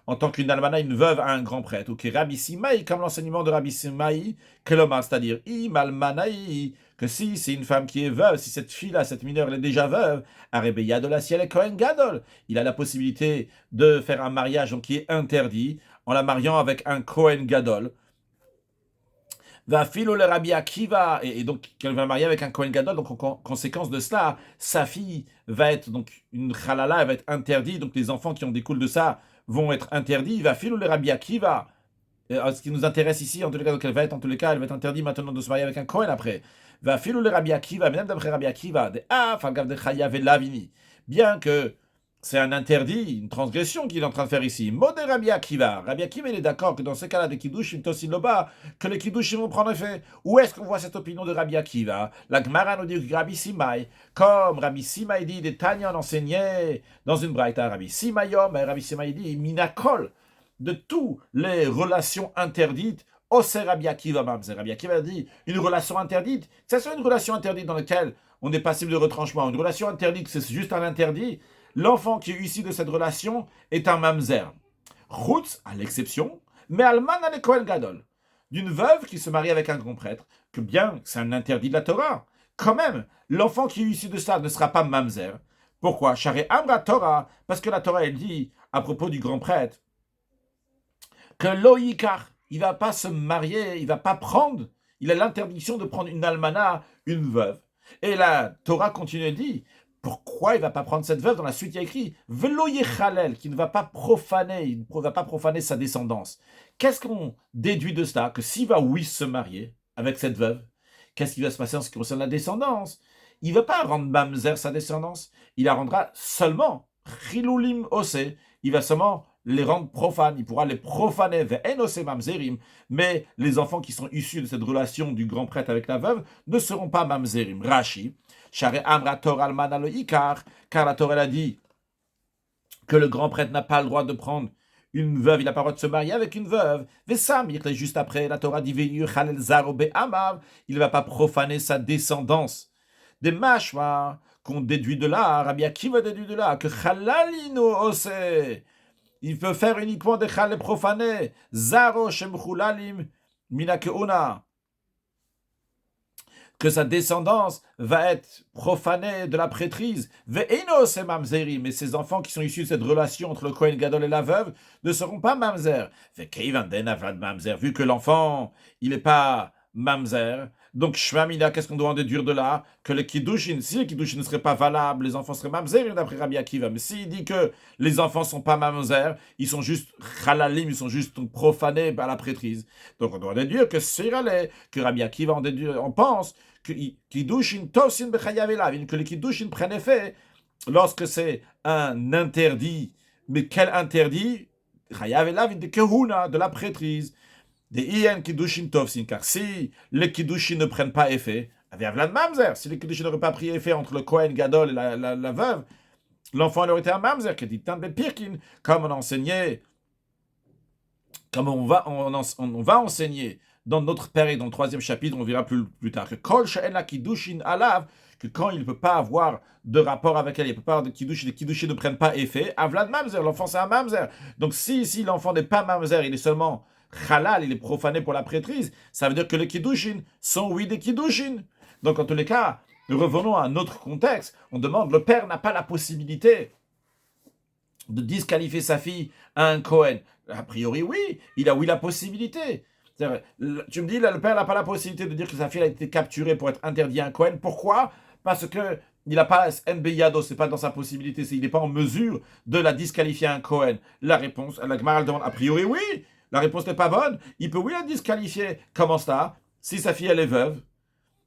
en tant qu'une almana, une veuve, à un grand prêtre. Ou que Rabbi Simaï, comme l'enseignement de Rabbi Simaï, Kelomar, c'est-à-dire, im almanaï, que si c'est une femme qui est veuve, si cette fille-là, cette mineure, elle est déjà veuve, Arebeyado si elle est Kohen Gadol, il a la possibilité de faire un mariage donc, qui est interdit, en la mariant avec un Kohen Gadol. Va filo le Rabbi Akiva, et donc qu'elle va marier avec un Kohen Gadol, donc en conséquence de cela, sa fille va être donc une halala, elle va être interdite, donc les enfants qui en découlent de ça vont être interdits. Va filo le Rabbi Akiva. Ce qui nous intéresse ici, en tous les cas, donc elle va être interdite maintenant de se marier avec un Kohen après. Va filo le Rabbi Akiva, même d'après Rabbi Akiva, de Chayav et Lavini, bien que c'est un interdit, une transgression qu'il est en train de faire ici. Modé Rabbi Akiva. Rabbi Akiva, il est d'accord que dans ce cas-là, des kiddushim tosin loba, que les kiddushim vont prendre effet. Où est-ce qu'on voit cette opinion de Rabbi Akiva? La Gemara nous dit que Rabbi Simai, comme Rabbi Simai dit, des Tanyan enseignaient dans une braïta, Rabbi Simayom, et Rabbi Simai dit, minakol, de toutes les relations interdites, Ose Rabbi Akiva Mamzer. Rabbi Akiva dit, une relation interdite, que ce soit une relation interdite dans laquelle on est passible de retranchement, une relation interdite, c'est juste un interdit, l'enfant qui est issu de cette relation est un mamzer. Chutz, à l'exception, mais alman ale Kohen Gadol, d'une veuve qui se marie avec un grand prêtre, que bien c'est un interdit de la Torah, quand même, l'enfant qui est issu de ça ne sera pas mamzer. Pourquoi? Share Amra Torah, parce que la Torah, elle dit, à propos du grand prêtre, que loïkar, il va pas se marier, il va pas prendre, il a l'interdiction de prendre une almana, une veuve. Et la Torah continue et dit, pourquoi il va pas prendre cette veuve? Dans la suite, il y a écrit Velo Yechalel, qui ne va pas profaner, il ne va pas profaner sa descendance. Qu'est-ce qu'on déduit de cela? Que s'il va, oui, se marier avec cette veuve, qu'est-ce qui va se passer en ce qui concerne la descendance? Il ne va pas rendre mamzer sa descendance, il la rendra seulement chilulim ose, il va seulement les rendre profanes, il pourra les profaner, mamzerim, mais les enfants qui sont issus de cette relation du grand prêtre avec la veuve ne seront pas mamzerim. Rashi, Share Amra Torah Almana le Ikar, car la Torah a dit que le grand prêtre n'a pas le droit de prendre une veuve, il n'a pas le droit de se marier avec une veuve. Vesamir, juste après, la Torah dit il ne va pas profaner sa descendance. Des mashma qu'on déduit de là, Rabbi Akiva déduit de là, que chalalino ose, il peut faire uniquement des chale profanés, zaro shem chulalim minakeuna, que sa descendance va être profanée de la prêtrise. Ve'eno se mamzerim, mais ses enfants qui sont issus de cette relation entre le Kohen Gadol et la veuve ne seront pas mamzer. Ve'keivan den avad mamzer, vu que l'enfant, il n'est pas mamzer. Donc, Shmamina, qu'est-ce qu'on doit en déduire de là? Que les kiddushin, si les kiddushin ne seraient pas valables, les enfants seraient mamzer, d'après Rabbi Akiva. Mais s'il dit que les enfants ne sont pas mamzer, ils sont juste chalalim, ils sont juste profanés par la prêtrise. Donc, on doit déduire que Sirale, que Rabbi Akiva en déduit, on pense que kiddushin tosin bechayav elav, que les kiddushin prennent effet lorsque c'est un interdit. Mais quel interdit? Chayav elav de kehuna, de la prêtrise. Des ien kiddushin tovsin, car si les kiddushin ne prennent pas effet, avec Vlad Mamzer, si les kiddushin n'auraient pas pris effet entre le Kohen Gadol et la veuve, l'enfant aurait été un Mamzer, qui dit Tan Pirkin, comme on a enseigné, comme on va enseigner dans notre père et dans le 3e chapitre, on verra plus tard, que Kol She'en Kiddushin Alav, que quand il ne peut pas avoir de rapport avec elle, il ne peut pas avoir de Kiddushin, les Kiddushin ne prennent pas effet, Avlad Mamzer, l'enfant c'est un Mamzer. Donc si l'enfant n'est pas Mamzer, il est seulement halal, il est profané pour la prêtrise, ça veut dire que les kiddushin sont oui des kiddushin. Donc en tous les cas, revenons à un autre contexte, on demande, le père n'a pas la possibilité de disqualifier sa fille à un Kohen. A priori oui, il a oui la possibilité. Tu me dis, là, le père n'a pas la possibilité de dire que sa fille a été capturée pour être interdite à un Kohen. Pourquoi? Parce que il n'a pas NBYADO, c'est pas dans sa possibilité, il n'est pas en mesure de la disqualifier à un Kohen. La réponse, la Gemara demande, a priori oui. La réponse n'est pas bonne. Il peut oui la disqualifier. Comment ça? Si sa fille elle est veuve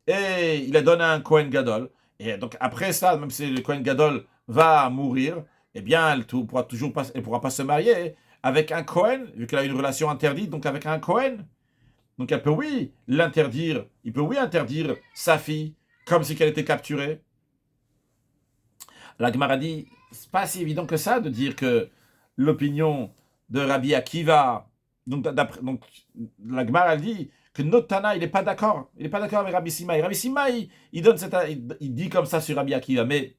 et il a donné un Kohen Gadol, et donc après ça, même si le Kohen Gadol va mourir, eh bien elle pourra pas se marier avec un Kohen, vu qu'elle a une relation interdite, donc avec un Kohen. Donc elle peut oui l'interdire. Il peut oui interdire sa fille comme si elle était capturée. La Gemara dit, c'est pas si évident que ça de dire que l'opinion de Rabbi Akiva. Donc la Gemara dit que notre Tana, il n'est pas d'accord. Il n'est pas d'accord avec Rabbi Simaï. Rabbi Simaï, il dit comme ça sur Rabbi Akiva. Mais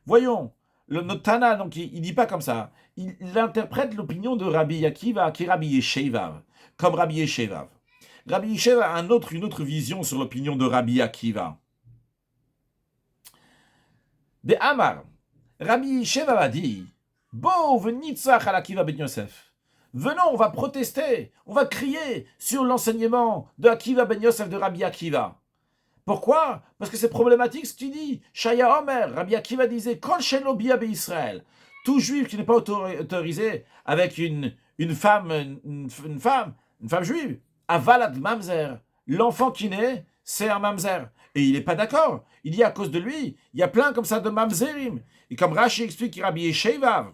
voyons, notre Tana, donc, il ne dit pas comme ça. Il interprète l'opinion de Rabbi Akiva, qui est Rabbi Yeshevav, comme Rabbi Yeshevav. Rabbi Yeshevav a une autre vision sur l'opinion de Rabbi Akiva. De Amar, Rabbi Yeshevav a dit, Bo venitzach al Akiva ben Yosef. venons, on va protester, on va crier sur l'enseignement de Akiva ben Yosef de Rabbi Akiva. Pourquoi? Parce que c'est problématique ce qu'il dit. Shaya Omer, Rabbi Akiva disait, Kol shelo bia Israël. Tout juif qui n'est pas autorisé avec une femme, une femme juive, avalad mamzer. L'enfant qui naît, c'est un mamzer. Et il n'est pas d'accord. Il dit à cause de lui, il y a plein comme ça de mamzerim. Et comme Rashi explique, Rabbi Yeshevav,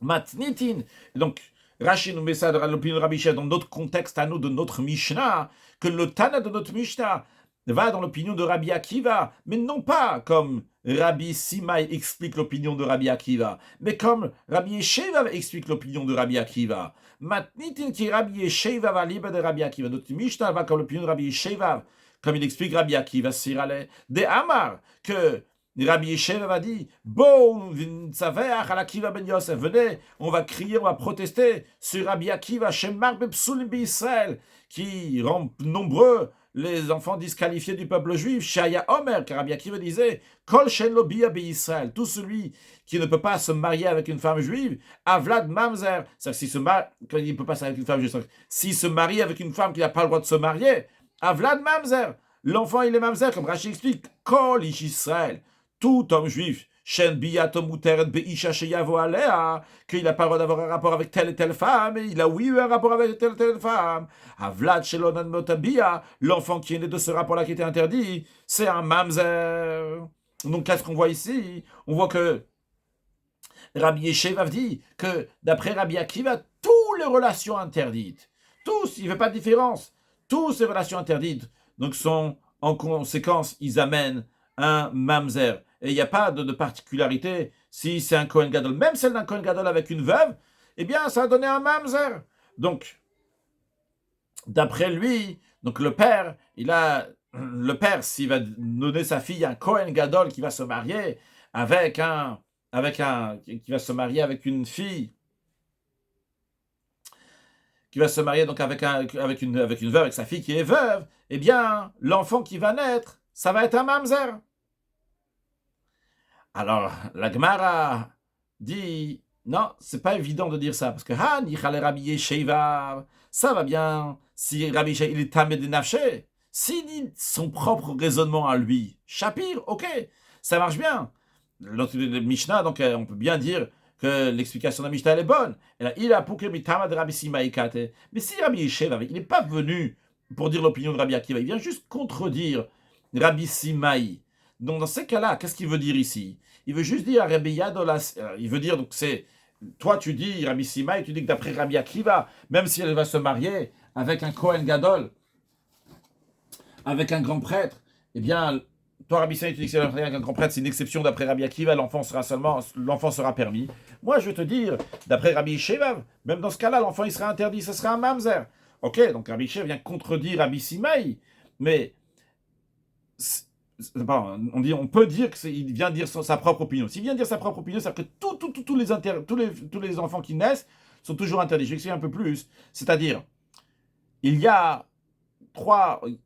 matnitin. Donc, Rashi nous met ça dans l'opinion de Rabbi Yeshevav dans notre contexte à nous, de notre Mishnah, que le Tana de notre Mishnah va dans l'opinion de Rabbi Akiva, mais non pas comme Rabbi Simai explique l'opinion de Rabbi Akiva, mais comme Rabbi Yeshevav explique l'opinion de Rabbi Akiva. Matnitin qui Rabbi Yeshevav va libre de Rabbi Akiva. Notre Mishnah va comme l'opinion de Rabbi Yeshevav, comme il explique Rabbi Akiva Sirale, de Amar, que Rabbi Yeshevav a dit, bon, venez, on va crier, on va protester sur Rabbi Akiva, Shemar Bepsulim Israël, qui rend nombreux les enfants disqualifiés du peuple juif, Shaya Omer, car Rabbi Akiva disait, Kol Shen Lo Bia Israël, tout celui qui ne peut pas se marier avec une femme juive, Avlad Mamzer, c'est-à-dire quand il ne peut pas se marier avec une femme juive, s'il se marie avec une femme qui n'a pas le droit de se marier, Avlad Mamzer, l'enfant il est Mamzer, comme Rashi explique, Kol Ish Israël, tout homme juif, Shen Biyato Muteret Beisha Sheyavo Alea, qu'il n'a pas le droit d'avoir un rapport avec telle et telle femme, et il a oui eu un rapport avec telle et telle femme. Avlad Shelonan Motabia, l'enfant qui est né de ce rapport-là qui était interdit, c'est un mamzer. Donc qu'est-ce qu'on voit ici? On voit que Rabbi Yeshevav dit que d'après Rabbi Akiva, toutes les relations interdites, tous, il ne fait pas de différence, toutes ces relations interdites, donc sont en conséquence, ils amènent un mamzer. Et il n'y a pas de particularité si c'est un Kohen Gadol. Même celle d'un Kohen Gadol avec une veuve, eh bien, ça a donné un mamzer. Donc, d'après lui, donc le père, s'il va donner sa fille à un Kohen Gadol qui va se marier qui va se marier avec une fille, qui va se marier donc avec une veuve, avec sa fille qui est veuve, eh bien, l'enfant qui va naître, ça va être un mamzer. Alors, la Gemara dit, non, c'est pas évident de dire ça, parce que, Rabbi Yeshevav, ça va bien, si Rabbi Yeshevav, il est tamé de nafshe, s'il dit son propre raisonnement à lui, Shapir, ok, ça marche bien. Notre Mishnah, donc, on peut bien dire que l'explication de la Mishnah, elle est bonne. Il a pouké mitama de Rabbi Simai kate. Mais si Rabbi Yeshevav, il n'est pas venu pour dire l'opinion de Rabbi Akiva, il vient juste contredire Rabbi Simai. Donc, dans ces cas-là, qu'est-ce qu'il veut dire ici? Il veut juste dire à Rabbi Yadolas, il veut dire, donc c'est, toi tu dis, Rabbi Simai, tu dis que d'après Rabbi Akiva, même si elle va se marier avec un Kohen Gadol, avec un grand prêtre, eh bien, toi Rabbi Simai, tu dis que c'est avec un grand prêtre, c'est une exception d'après Rabbi Akiva, l'enfant sera permis. Moi, je vais te dire, d'après Rabbi Yeshevav, même dans ce cas-là, l'enfant il sera interdit, ce sera un mamzer. Ok, donc Rabbi Yeshevav vient contredire Rabbi Simai, mais on peut dire qu'il vient dire sa propre opinion. S'il vient dire sa propre opinion, c'est-à-dire que tous les enfants qui naissent sont toujours interdits. Je vais expliquer un peu plus. C'est-à-dire, il y a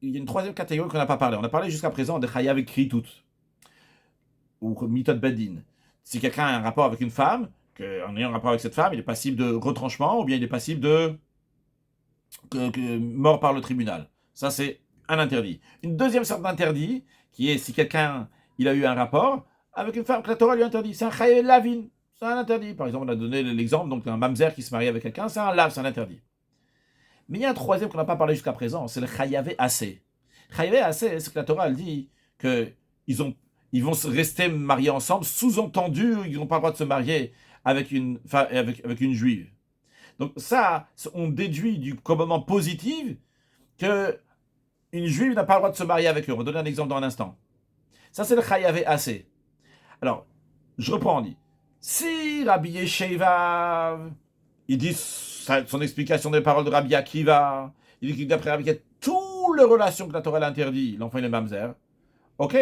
une troisième catégorie qu'on n'a pas parlé. On a parlé jusqu'à présent de Chayav écrit toutes, ou Mitot Bedin. Si quelqu'un a un rapport avec une femme, en ayant un rapport avec cette femme, il est passible de retranchement, ou bien il est passible de mort par le tribunal. Ça, c'est un interdit. Une deuxième sorte d'interdit, qui est si quelqu'un il a eu un rapport avec une femme que la Torah lui interdit. C'est un chayav lavin, c'est un interdit. Par exemple, on a donné l'exemple donc d'un mamzer qui se marie avec quelqu'un, c'est un lav, c'est un interdit. Mais il y a un troisième qu'on n'a pas parlé jusqu'à présent, c'est le chayavé assez. Chayavé assez, c'est que la Torah elle dit que ils vont rester mariés ensemble, sous-entendu, ils n'ont pas le droit de se marier avec une juive. Donc ça, on déduit du commandement positif que une juive n'a pas le droit de se marier avec eux. On va donner un exemple dans un instant. Ça, c'est le chayavé assez. Alors, je reprends, on dit. Si Rabbi Yeshevav, il dit son explication des paroles de Rabbi Akiva, il dit que d'après Rabbi Akiva, toutes les relations que la Torah l'interdit, l'enfant il est mamzer. Ok,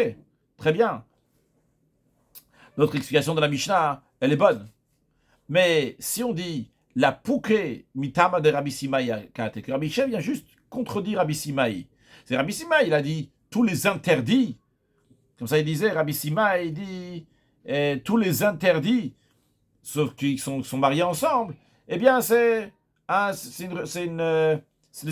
très bien. Notre explication de la Mishnah, elle est bonne. Mais si on dit la pouké mitama de Rabbi Simai kate, que Rabbi Yeshevav vient juste contredire Rabbi Simai. C'est Rabbi Simai, il a dit tous les interdits. Comme ça, il disait, Rabbi Simai, il dit tous les interdits, sauf qu'ils sont mariés ensemble, eh bien, les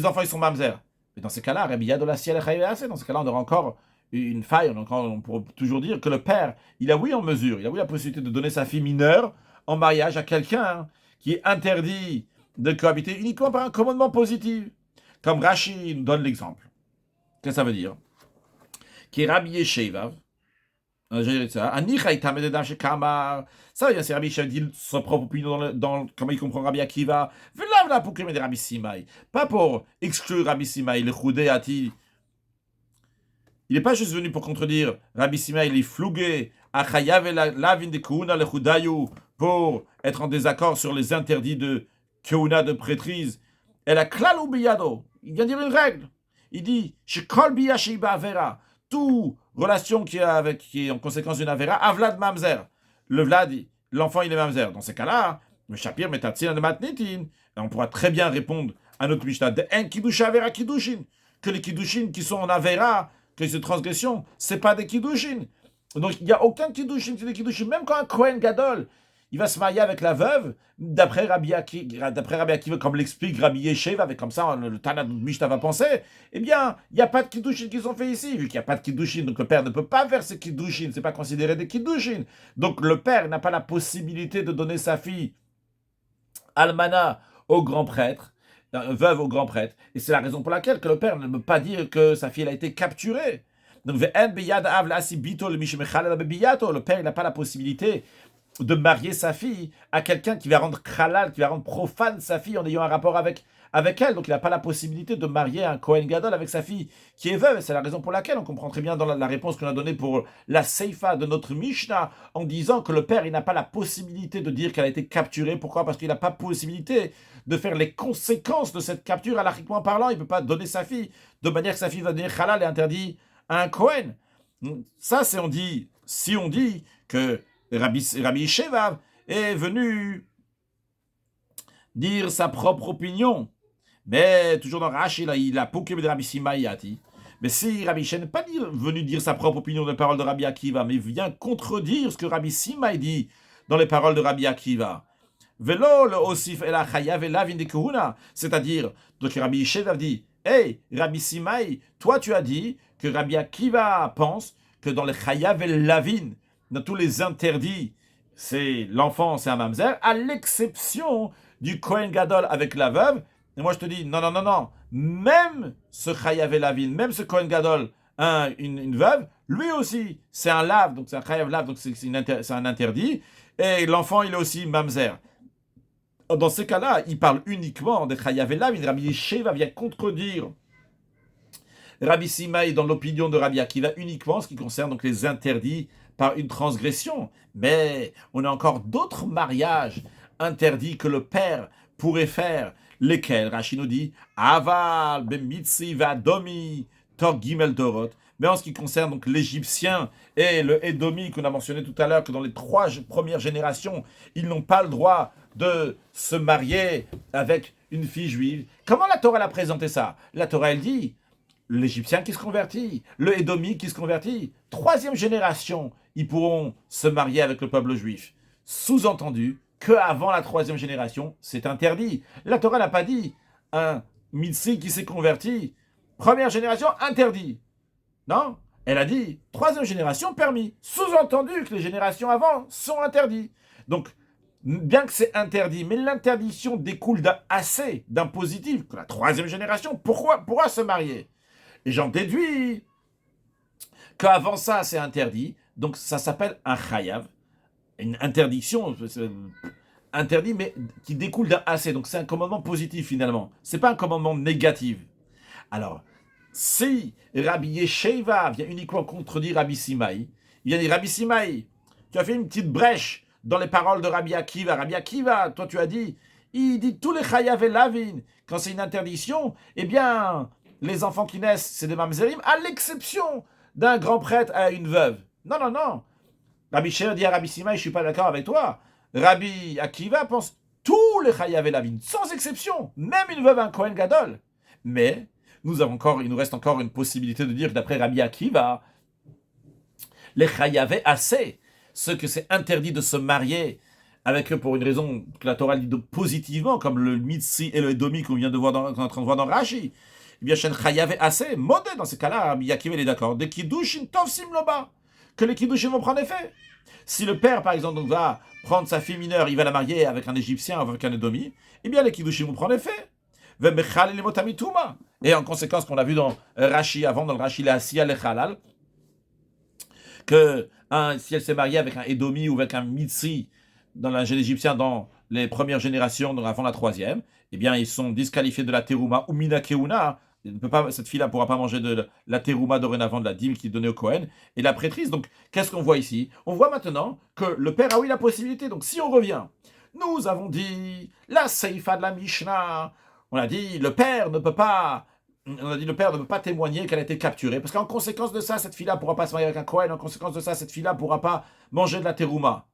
enfants, ils sont mamzer. Mais dans ces cas-là, Rabbi Yad Ola Siel Chayav Aseh, dans ces cas-là, on aura encore une faille, on pourrait toujours dire que le père, il a oui en mesure, il a oui la possibilité de donner sa fille mineure en mariage à quelqu'un qui est interdit de cohabiter uniquement par un commandement positif. Comme Rashi nous donne l'exemple. Qu'est-ce que ça veut dire? Qui est Rabbi Yeshevav, ça veut dire, c'est Rabbi Yeshevav dit sa propre opinion comment il comprend Rabbi Akiva. V'la pour qu'il de Rabbi Simai. Pas pour exclure Rabbi Simai, le Choudé Ati. Il n'est pas juste venu pour contredire Rabbi Simai, il est flougué à Chayav et Lavin de Kouna le Choudayu pour être en désaccord sur les interdits de Kouna de prêtrise. Et la Klalou Biyado, il vient dire une règle. Il dit, Shekol Biyashiba Avera, toute relation qui est en conséquence d'une Avera, Avlad Mamzer. Le Vlad, l'enfant, il est Mamzer. Dans ces cas-là, le Shapir Metatzin de Matnitin, on pourra très bien répondre à notre Mishnah de En Kidusha Avera Kidushin, que les Kiddushin qui sont en Avera, que ces transgressions, c'est pas des Kiddushin. Donc il n'y a aucun Kiddushin, c'est des Kiddushin. Même quand un Kohen Gadol, il va se marier avec la veuve, d'après Rabbi Akiva, comme l'explique Rabbi Yeshev, avec comme ça le Tana de Mishnah va penser, eh bien, il n'y a pas de Kiddushin qui sont faits ici. Vu qu'il n'y a pas de Kiddushin, donc le père ne peut pas faire ces Kiddushin, c'est pas considéré des Kiddushin. Donc le père n'a pas la possibilité de donner sa fille Almana au grand prêtre, veuve au grand prêtre. Et c'est la raison pour laquelle que le père ne peut pas dire que sa fille a été capturée. Donc, le père il n'a pas la possibilité de marier sa fille à quelqu'un qui va rendre halal, qui va rendre profane sa fille en ayant un rapport avec elle. Donc il n'a pas la possibilité de marier un Kohen Gadol avec sa fille qui est veuve. Et c'est la raison pour laquelle on comprend très bien dans la réponse qu'on a donnée pour la Seifa de notre Mishnah, en disant que le père il n'a pas la possibilité de dire qu'elle a été capturée. Pourquoi? Parce qu'il n'a pas possibilité de faire les conséquences de cette capture, alachiquement parlant. Il ne peut pas donner sa fille de manière que sa fille va devenir halal et interdit à un Kohen. Ça, c'est si on dit que Rabbi Shevav est venu dire sa propre opinion. Mais toujours dans Rashi, il a pouqué de Rabbi Simayati. Mais si Rabbi Shevav n'est pas venu dire sa propre opinion dans les paroles de Rabbi Akiva, mais vient contredire ce que Rabbi Simai dit dans les paroles de Rabbi Akiva. Velo le osif el achayav el lavin de kuhuna. C'est-à-dire, donc Rabbi Shevav dit, hey, Rabbi Simai, toi tu as dit que Rabbi Akiva pense que dans les chayav el lavin, dans tous les interdits, c'est l'enfant, c'est un mamzer, à l'exception du Kohen Gadol avec la veuve. Et moi, je te dis, non. Même ce Chayav Lavin, même ce Kohen Gadol, une veuve, lui aussi, c'est un lave, donc c'est un Chayav Lav, donc c'est un interdit. Et l'enfant, il est aussi mamzer. Dans ces cas-là, il parle uniquement des Chayav Lavin. Rabbi Yesheva vient contredire Rabbi Simai dans l'opinion de Rabbi Akiva uniquement ce qui concerne donc les interdits par une transgression. Mais on a encore d'autres mariages interdits que le père pourrait faire, lesquels, Rashi nous dit, Aval, Bemitzi, Vadomi, Tor Gimel Dorot. Mais en ce qui concerne donc l'Égyptien et le Édomi qu'on a mentionné tout à l'heure, que dans les 3 premières générations, ils n'ont pas le droit de se marier avec une fille juive. Comment la Torah l'a présenté ça? La Torah, elle dit, l'Égyptien qui se convertit, le Édomi qui se convertit, 3e génération, ils pourront se marier avec le peuple juif. Sous-entendu qu'avant la 3e génération, c'est interdit. La Torah n'a pas dit un Mitzi qui s'est converti, 1re génération, interdit. Non, elle a dit 3e génération, permis. Sous-entendu que les générations avant sont interdites. Donc, bien que c'est interdit, mais l'interdiction découle d'un positif, que la 3e génération pourra se marier. Et j'en déduis qu'avant ça, c'est interdit. Donc, ça s'appelle un chayav. Une interdiction, interdit, mais qui découle d'un assez. Donc, c'est un commandement positif, finalement. C'est pas un commandement négatif. Alors, si Rabbi Yesheva vient uniquement contredire Rabbi Simai, il vient dire, Rabbi Simai, tu as fait une petite brèche dans les paroles de Rabbi Akiva. Rabbi Akiva, toi, tu as dit, il dit tous les chayav et lavin. Quand c'est une interdiction, eh bien, les enfants qui naissent, c'est des mamzerim, à l'exception d'un grand prêtre à une veuve. Non. Rabbi Sheer dit à Rabbi Simai, je ne suis pas d'accord avec toi. Rabbi Akiva pense tous les chayav et lavin, sans exception, même une veuve, un Kohen Gadol. Mais il nous reste encore une possibilité de dire que d'après Rabbi Akiva, les chayav et assez, ceux que c'est interdit de se marier avec pour une raison que la Torah dit positivement, comme le Mitzi et le Edomi qu'on vient de voir qu'on est en train de voir dans Rashi. Eh bien, Shen Chayav assez, modé dans ces cas-là, Rabbi Akiva il est d'accord. Des Kiddushin Tov Simloba, que les Kiddushin vont prendre effet. Si le père, par exemple, donc, va prendre sa fille mineure, il va la marier avec un Égyptien ou avec un Edomi, eh bien, les Kiddushin vont prendre effet. Et en conséquence, qu'on a vu dans Rashi avant, dans le Rashi la Asiya le Halal, que si elle s'est mariée avec un Edomi ou avec un Mitzi dans l'ingénieur égyptien dans les premières générations, donc avant la troisième, eh bien, ils sont disqualifiés de la terouma ou mina keuna. Cette fille-là ne pourra pas manger de la terouma dorénavant, de la dîme qui est donnée au Kohen, et la prêtrise. Donc, qu'est-ce qu'on voit ici? On voit maintenant que le père a eu la possibilité. Donc, si on revient, nous avons dit la seifa de la Mishnah. On a dit le père ne peut pas. On a dit le père ne peut pas témoigner qu'elle a été capturée, parce qu'en conséquence de ça, cette fille-là ne pourra pas se marier avec un Kohen. En conséquence de ça, cette fille-là ne pourra pas manger de la terouma.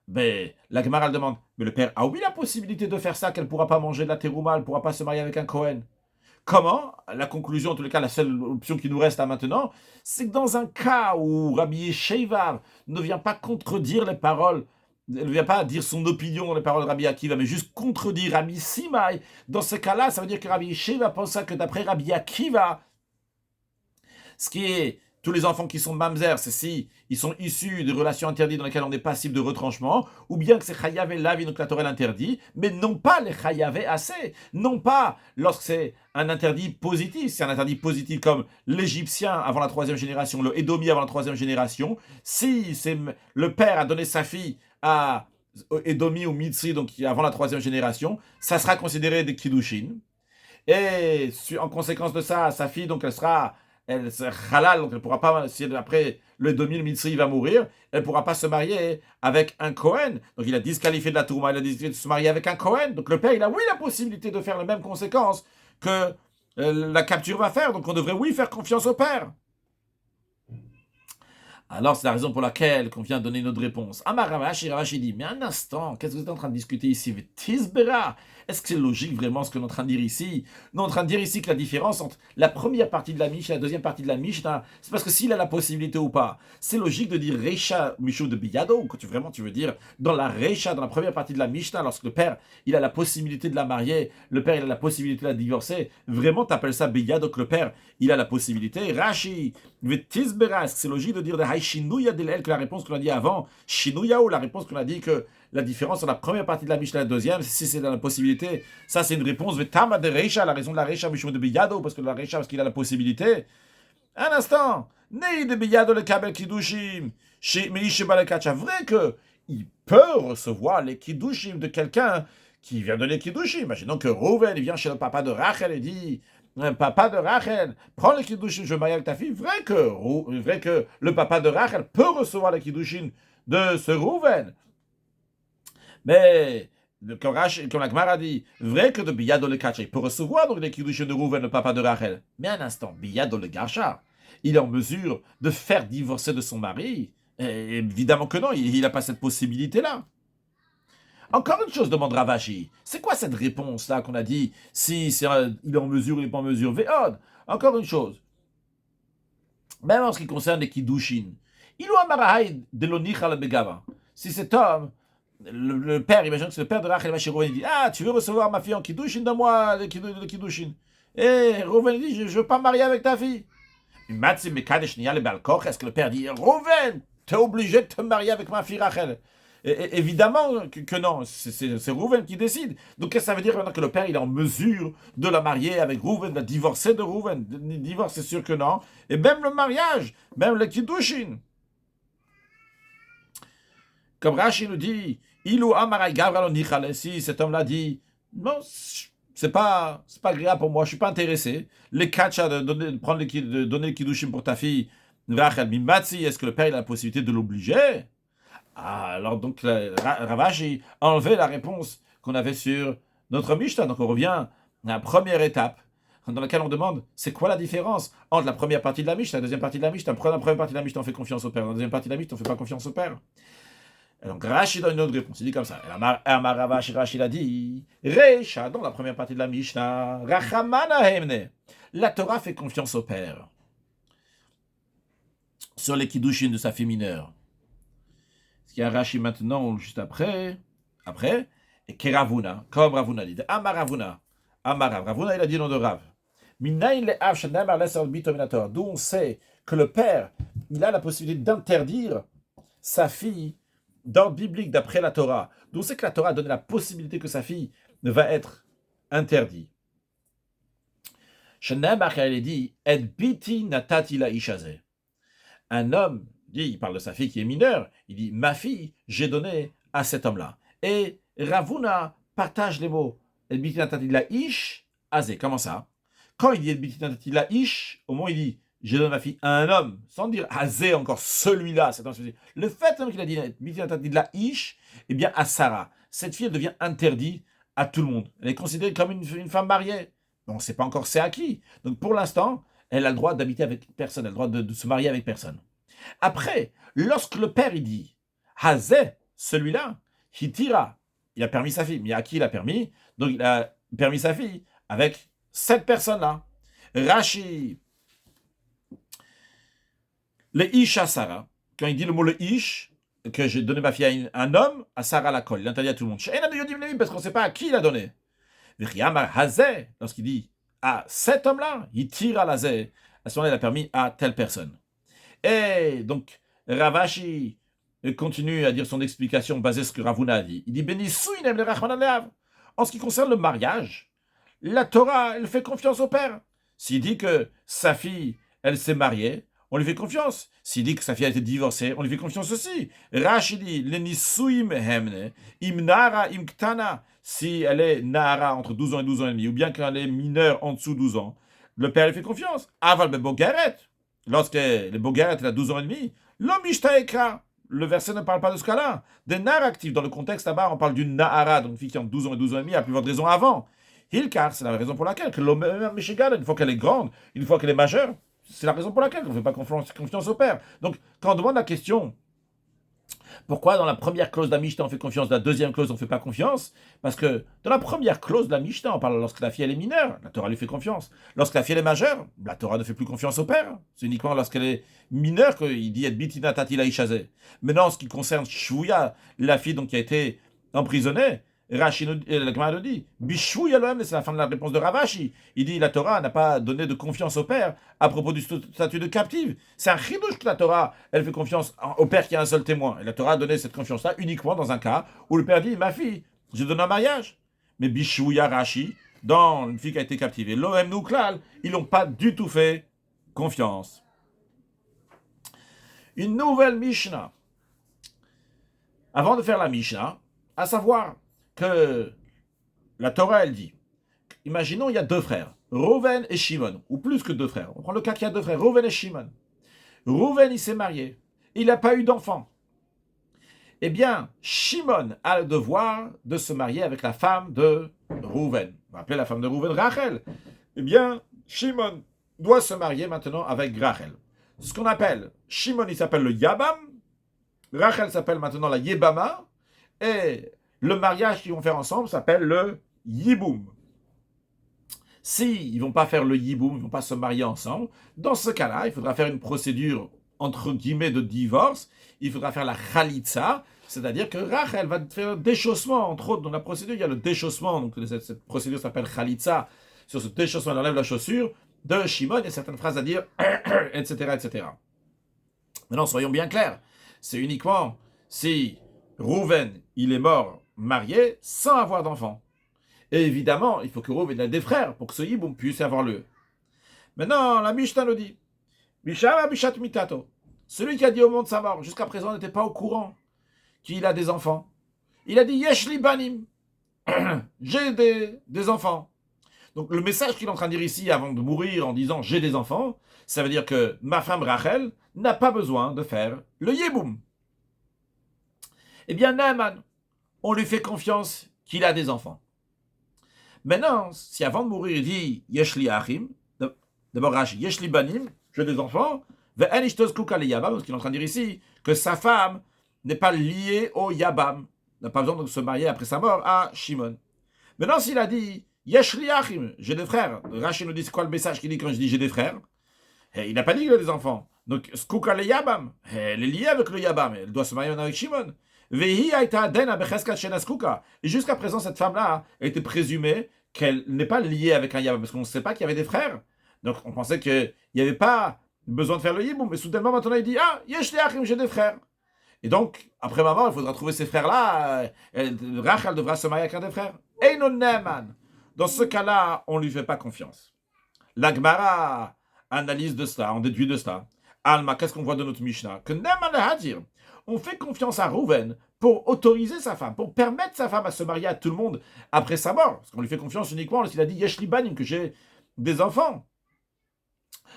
Mais la Gemara elle demande, mais le père a oui la possibilité de faire ça, qu'elle ne pourra pas manger de la terouma, elle ne pourra pas se marier avec un Kohen. Comment? La conclusion, en tous les cas, la seule option qui nous reste à maintenant, c'est que dans un cas où Rabbi Yeshua ne vient pas contredire les paroles, ne vient pas dire son opinion dans les paroles de Rabbi Akiva, mais juste contredire Rabbi Simai, dans ce cas-là, ça veut dire que Rabbi Yeshua pense que d'après Rabbi Akiva, ce qui est tous les enfants qui sont mamzer, c'est si ils sont issus de relations interdites dans lesquelles on est passible de retranchement, ou bien que c'est chayav et lavi, donc la Torah l'interdit, mais non pas les chayav et assez, non pas lorsque c'est un interdit positif, c'est un interdit positif comme l'Égyptien avant la troisième génération, le Édomi avant la troisième génération, si c'est le père a donné sa fille à Édomi ou Mitzri, donc avant la troisième génération, ça sera considéré des kiddushin, et en conséquence de ça, sa fille, donc elle sera halal, donc elle ne pourra pas, si après le 2000 Mitzri va mourir, elle ne pourra pas se marier avec un Kohen. Donc il a disqualifié de la Tourma, il a disqualifié de se marier avec un Kohen. Donc le père, il a oui la possibilité de faire les mêmes conséquences que la capture va faire. Donc on devrait oui faire confiance au père. Alors, c'est la raison pour laquelle qu'on vient donner notre réponse. Amar Ravashi, Ravashi dit, mais un instant, qu'est-ce que vous êtes en train de discuter ici? Tisbera. Est-ce que c'est logique vraiment ce que nous sommes en train de dire ici? Nous sommes en train de dire ici que la différence entre la première partie de la Mishnah et la deuxième partie de la Mishnah, c'est parce que s'il a la possibilité ou pas. C'est logique de dire Reisha Mishu de Biyado, ou que tu veux dire dans la Reisha, dans la première partie de la Mishnah, lorsque le père, il a la possibilité de la marier, le père, il a la possibilité de la divorcer, vraiment, tu appelles ça Biyado, que le père, il a la possibilité. Rashi, Tisbera, est-ce que c'est logique de dire de Haïshinouya de que la réponse qu'on a dit avant, Shinouya ou la réponse qu'on a dit que la différence entre la première partie de la Mishnah et la deuxième, si c'est dans la possibilité, ça c'est une réponse. Tama de Reisha, la raison de la Reisha, Mishum de Biyado, parce que la Reisha, parce qu'il a la possibilité. Un instant, Nei de Biyado le Kabel Kiddushim, Meisheba le Kacha, vrai que il peut recevoir les Kiddushim de quelqu'un qui vient donner Kiddushim. Imaginons que Rouven, il vient chez le papa de Rachel et dit, papa de Rachel, prends le Kiddushim, je me marie avec ta fille. Vrai que le papa de Rachel peut recevoir les Kiddushim de ce Rouven. Mais, comme la Gemara dit, vrai que de Biyado le Kacha, il peut recevoir donc les Kiddushim de Rouven, le papa de Rachel. Mais un instant, Biyado le Gacha, il est en mesure de faire divorcer de son mari. Et évidemment que non, il n'a pas cette possibilité-là. Encore une chose, demande Ravashi. C'est quoi cette réponse-là qu'on a dit si il est en mesure ou il n'est pas en mesure? Véod. Encore une chose. Même en ce qui concerne les Kiddushin. Il ou Amarahaï de l'Onicha le Begava. Si cet homme, le père, imagine que c'est le père de Rachel va chez Rouven, il dit, ah, tu veux recevoir ma fille en Kiddushin, donne-moi le Kiddushin. Et Rouven dit, je ne veux pas me marier avec ta fille. Est-ce que le père dit, Rouven, tu es obligé de te marier avec ma fille Rachel? Évidemment que non, c'est Rouven qui décide. Donc qu'est-ce que ça veut dire maintenant que le père il est en mesure de la marier avec Rouven, de divorcer de Rouven? Divorce, c'est sûr que non. Et même le mariage, même le Kiddushin. Comme Rashi nous dit, Ilu Amarai Gavral Nichale, si cet homme-là dit, non, c'est pas agréable pour moi, je suis pas intéressé. Les catchas de donner le Kiddushin pour ta fille, Rachel Mimatsi, est-ce que le père il a la possibilité de l'obliger? Ah, alors donc Ravashi a enlevé la réponse qu'on avait sur notre Mishnah. Donc on revient à la première étape dans laquelle on demande c'est quoi la différence entre la première partie de la Mishnah et la deuxième partie de la Mishnah. Dans la première partie de la Mishnah, on fait confiance au père. Dans la deuxième partie de la Mishnah, on ne fait pas confiance au père. Et donc Rashi donne une autre réponse. Il dit comme ça. Rashi a dit Reisha, dans la première partie de la Mishnah, Rachamana Hemne. La Torah fait confiance au père sur les kiddushin de sa fille mineure. Il y a Rashi maintenant, juste après. Après, et Keravuna, comme Ravuna dit, Amaravuna, Amarav, Ravuna il a dit le nom de Rav. D'où on sait que le père, il a la possibilité d'interdire sa fille d'ordre biblique d'après la Torah. D'où on sait que la Torah a donné la possibilité que sa fille ne va être interdite. Elle dit, Et biti natati la ishaze. Un homme dit, il parle de sa fille qui est mineure, il dit, ma fille, j'ai donné à cet homme-là. Et Ravuna partage les mots, Et biti natati la ish azé. Comment ça? Quand il dit Et biti natati la ish, au moment où il dit, j'ai donné ma fille à un homme, sans dire azé encore celui-là, c'est le fait qu'il a dit Et biti natati la ish, eh bien à Sarah, cette fille elle devient interdite à tout le monde. Elle est considérée comme une femme mariée. On ne sait pas encore c'est à qui. Donc pour l'instant, elle a le droit d'habiter avec personne, elle a le droit de se marier avec personne. Après, lorsque le père il dit Hazé, celui-là, Hitira, il a permis sa fille. Mais à qui il a permis? Donc il a permis sa fille avec cette personne-là. Rashi, le Ish à Sarah, quand il dit le mot le Ish, que j'ai donné ma fille à un homme, à Sarah la colle, il interdit à tout le monde. Parce qu'on ne sait pas à qui il a donné. Lorsqu'il dit à cet homme-là, il tire à l'azé, à ce moment-là, il a permis à telle personne. Et donc, Ravashi continue à dire son explication basée sur ce que Ravuna a dit. Il dit en ce qui concerne le mariage, la Torah, elle fait confiance au père. S'il dit que sa fille, elle s'est mariée, on lui fait confiance. S'il dit que sa fille a été divorcée, on lui fait confiance aussi. Rashi dit, le nisuim hemne, imnara imktana, si elle est nara entre 12 ans et 12 ans et demi, ou bien qu'elle est mineure en dessous de 12 ans, le père lui fait confiance. Aval bebogaret, lorsque le bogaret a 12 ans et demi, l'homme ishtaekra, le verset ne parle pas de ce cas-là. Des nara actifs, dans le contexte là-bas, on parle d'une nahara, donc une fille qui a 12 ans et 12 ans et demi, il y a plusieurs raisons avant. Hilkar, c'est la raison pour laquelle, que l'homme, une fois qu'elle est grande, une fois qu'elle est majeure, c'est la raison pour laquelle on ne fait pas confiance au père. Donc, quand on demande la question, pourquoi dans la première clause de la Mishnah on fait confiance, dans la deuxième clause on ne fait pas confiance? Parce que dans la première clause de la Mishnah, on parle lorsque la fille elle est mineure, la Torah lui fait confiance. Lorsque la fille elle est majeure, la Torah ne fait plus confiance au père. C'est uniquement lorsqu'elle est mineure qu'il dit « Et bitina tatila ishazeh ». Maintenant, en ce qui concerne Shvuya, la fille donc, qui a été emprisonnée, Rashi, la Gemara nous dit, Bishvuya lohem, c'est la fin de la réponse de Ravashi. Il dit la Torah n'a pas donné de confiance au père à propos du statut de captive. C'est un chidouche que la Torah, elle fait confiance au père qui a un seul témoin. Et la Torah a donné cette confiance-là uniquement dans un cas où le père dit, ma fille, je donne un mariage. Mais Bishvuya Rashi, dans une fille qui a été captivée, lohem nouklal, ils n'ont pas du tout fait confiance. Une nouvelle Mishnah. Avant de faire la Mishnah, à savoir que la Torah, elle dit, imaginons, il y a deux frères, Reuven et Shimon, ou plus que deux frères. On prend le cas qu'il y a deux frères, Reuven et Shimon. Reuven, il s'est marié, il n'a pas eu d'enfant. Eh bien, Shimon a le devoir de se marier avec la femme de Reuven. On va appeler la femme de Reuven Rachel. Eh bien, Shimon doit se marier maintenant avec Rachel. Ce qu'on appelle, Shimon, il s'appelle le Yabam, Rachel s'appelle maintenant la Yebama, et le mariage qu'ils vont faire ensemble s'appelle le Yiboum. Si ils ne vont pas faire le Yiboum, ils ne vont pas se marier ensemble, dans ce cas-là, il faudra faire une procédure, entre guillemets, de divorce. Il faudra faire la Khalitsa, c'est-à-dire que Rachel va faire un déchaussement, entre autres. Dans la procédure, il y a le déchaussement, donc cette procédure s'appelle Khalitsa. Sur ce déchaussement, elle enlève la chaussure de Shimon, il y a certaines phrases à dire, etc., etc. Maintenant, soyons bien clairs, c'est uniquement si Reuven, il est mort marié sans avoir d'enfant. Et évidemment, il faut que Reuven ait des frères pour que ce Yiboum puisse avoir lieu. Maintenant, la Mishnah nous dit, Mishama Bishat Mitato, celui qui a dit au monde sa mort, jusqu'à présent n'était pas au courant qu'il a des enfants. Il a dit Yeshli Banim, j'ai des enfants. Donc le message qu'il est en train de dire ici avant de mourir en disant j'ai des enfants, ça veut dire que ma femme Rachel n'a pas besoin de faire le Yiboum. Eh bien, Naaman, on lui fait confiance qu'il a des enfants. Maintenant, si avant de mourir, il dit Yeshli Achim, d'abord Rashi, Yeshli Banim, j'ai des enfants, parce qu'il est en train de dire ici que sa femme n'est pas liée au Yabam, n'a pas besoin de se marier après sa mort à Shimon. Maintenant, s'il a dit Yeshli Achim, j'ai des frères, Rashi nous dit c'est quoi le message qu'il dit quand je dis j'ai des frères? Et il n'a pas dit qu'il a des enfants. Donc, Skouka le Yabam, elle est liée avec le Yabam, elle doit se marier avec Shimon. Vehi aita adena becheskat shenaskouka. Et jusqu'à présent, cette femme-là était présumée qu'elle n'est pas liée avec un Yabam, parce qu'on ne sait pas qu'il y avait des frères. Donc on pensait qu'il n'y avait pas besoin de faire le Yiboum. Mais soudainement, maintenant, il dit, ah, yesh li achim, j'ai des frères. Et donc, après ma mort, il faudra trouver ces frères-là. Rachel devra se marier avec un des frères. Einon Neman. Dans ce cas-là, on ne lui fait pas confiance. La Gemara analyse de cela, on déduit de cela. Alma, qu'est-ce qu'on voit de notre Mishnah? Que Neman le Hadir, on fait confiance à Rouven pour autoriser sa femme, pour permettre sa femme à se marier à tout le monde après sa mort. Parce qu'on lui fait confiance uniquement lorsqu'il a dit Yeshli Banim, que j'ai des enfants.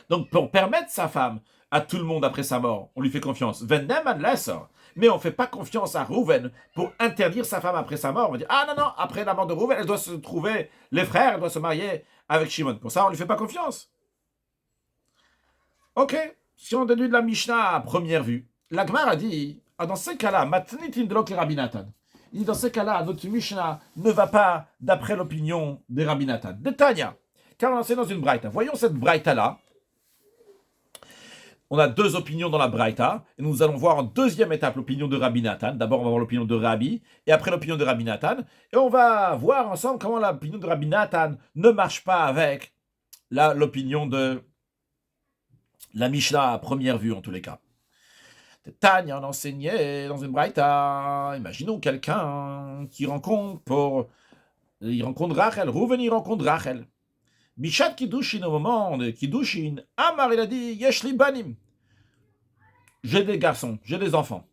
Donc, pour permettre sa femme à tout le monde après sa mort, on lui fait confiance. Ven Neman l'Essor. Mais on ne fait pas confiance à Rouven pour interdire sa femme après sa mort. On va dire, ah non, non, après la mort de Rouven, elle doit se trouver les frères, elle doit se marier avec Shimon. Pour ça, on ne lui fait pas confiance. Ok, si on déduit de la Mishnah à première vue, la Gemara a dit, ah, dans ces cas-là, matnitin de l'ok Rabbi Nathan. Il dit, dans ces cas-là, notre Mishnah ne va pas d'après l'opinion des Rabbi Nathan, de Tanya. Car on est dans une braïta. Voyons cette braïta-là. On a deux opinions dans la Braïta, et nous allons voir en deuxième étape l'opinion de Rabbi Nathan. D'abord, on va voir l'opinion de Rabbi, et après l'opinion de Rabbi Nathan. Et on va voir ensemble comment l'opinion de Rabbi Nathan ne marche pas avec l'opinion de la Mishnah à première vue, en tous les cas. Tanya, on enseignait dans une Braïta. Imaginons quelqu'un qui rencontre Rachel. Rouven, il rencontre Rachel. Bishat Kiddushin, au moment de Kiddushin, Amar, il a dit, Yeshli Banim. J'ai des garçons, j'ai des enfants.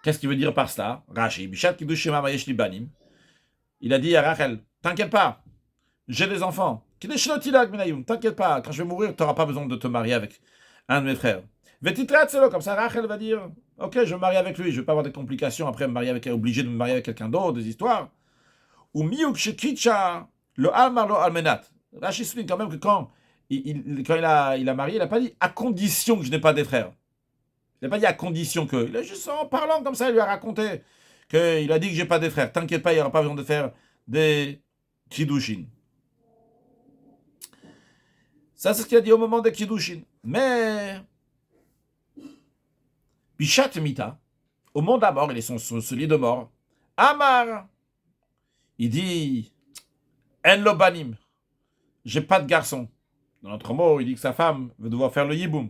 Qu'est-ce qu'il veut dire par cela? Rashi, Bishat Kiddushin, Amar, Yeshli Banim. Il a dit à Rachel, t'inquiète pas, j'ai des enfants. T'inquiète pas, quand je vais mourir, tu n'auras pas besoin de te marier avec un de mes frères. Comme ça, Rachel va dire, ok, je vais me marier avec lui, je ne vais pas avoir des complications, après obligé de me marier avec quelqu'un d'autre, des histoires. Ou Miuk Shekicha, le Almar, le Almenat. Rachid souligne quand même que quand il a marié, il n'a pas dit à condition que je n'ai pas des frères. Il n'a pas dit à condition que. Il a juste en parlant comme ça, il lui a raconté qu'il a dit que j'ai pas des frères. T'inquiète pas, il n'y aura pas besoin de faire des kiddushin. Ça, c'est ce qu'il a dit au moment des kiddushin. Mais Bishat Mita, au moment de la mort, il est sur ce lit de mort. Amar, il dit En lo banim. J'ai pas de garçon. Dans l'autre mot, il dit que sa femme va devoir faire le yiboum.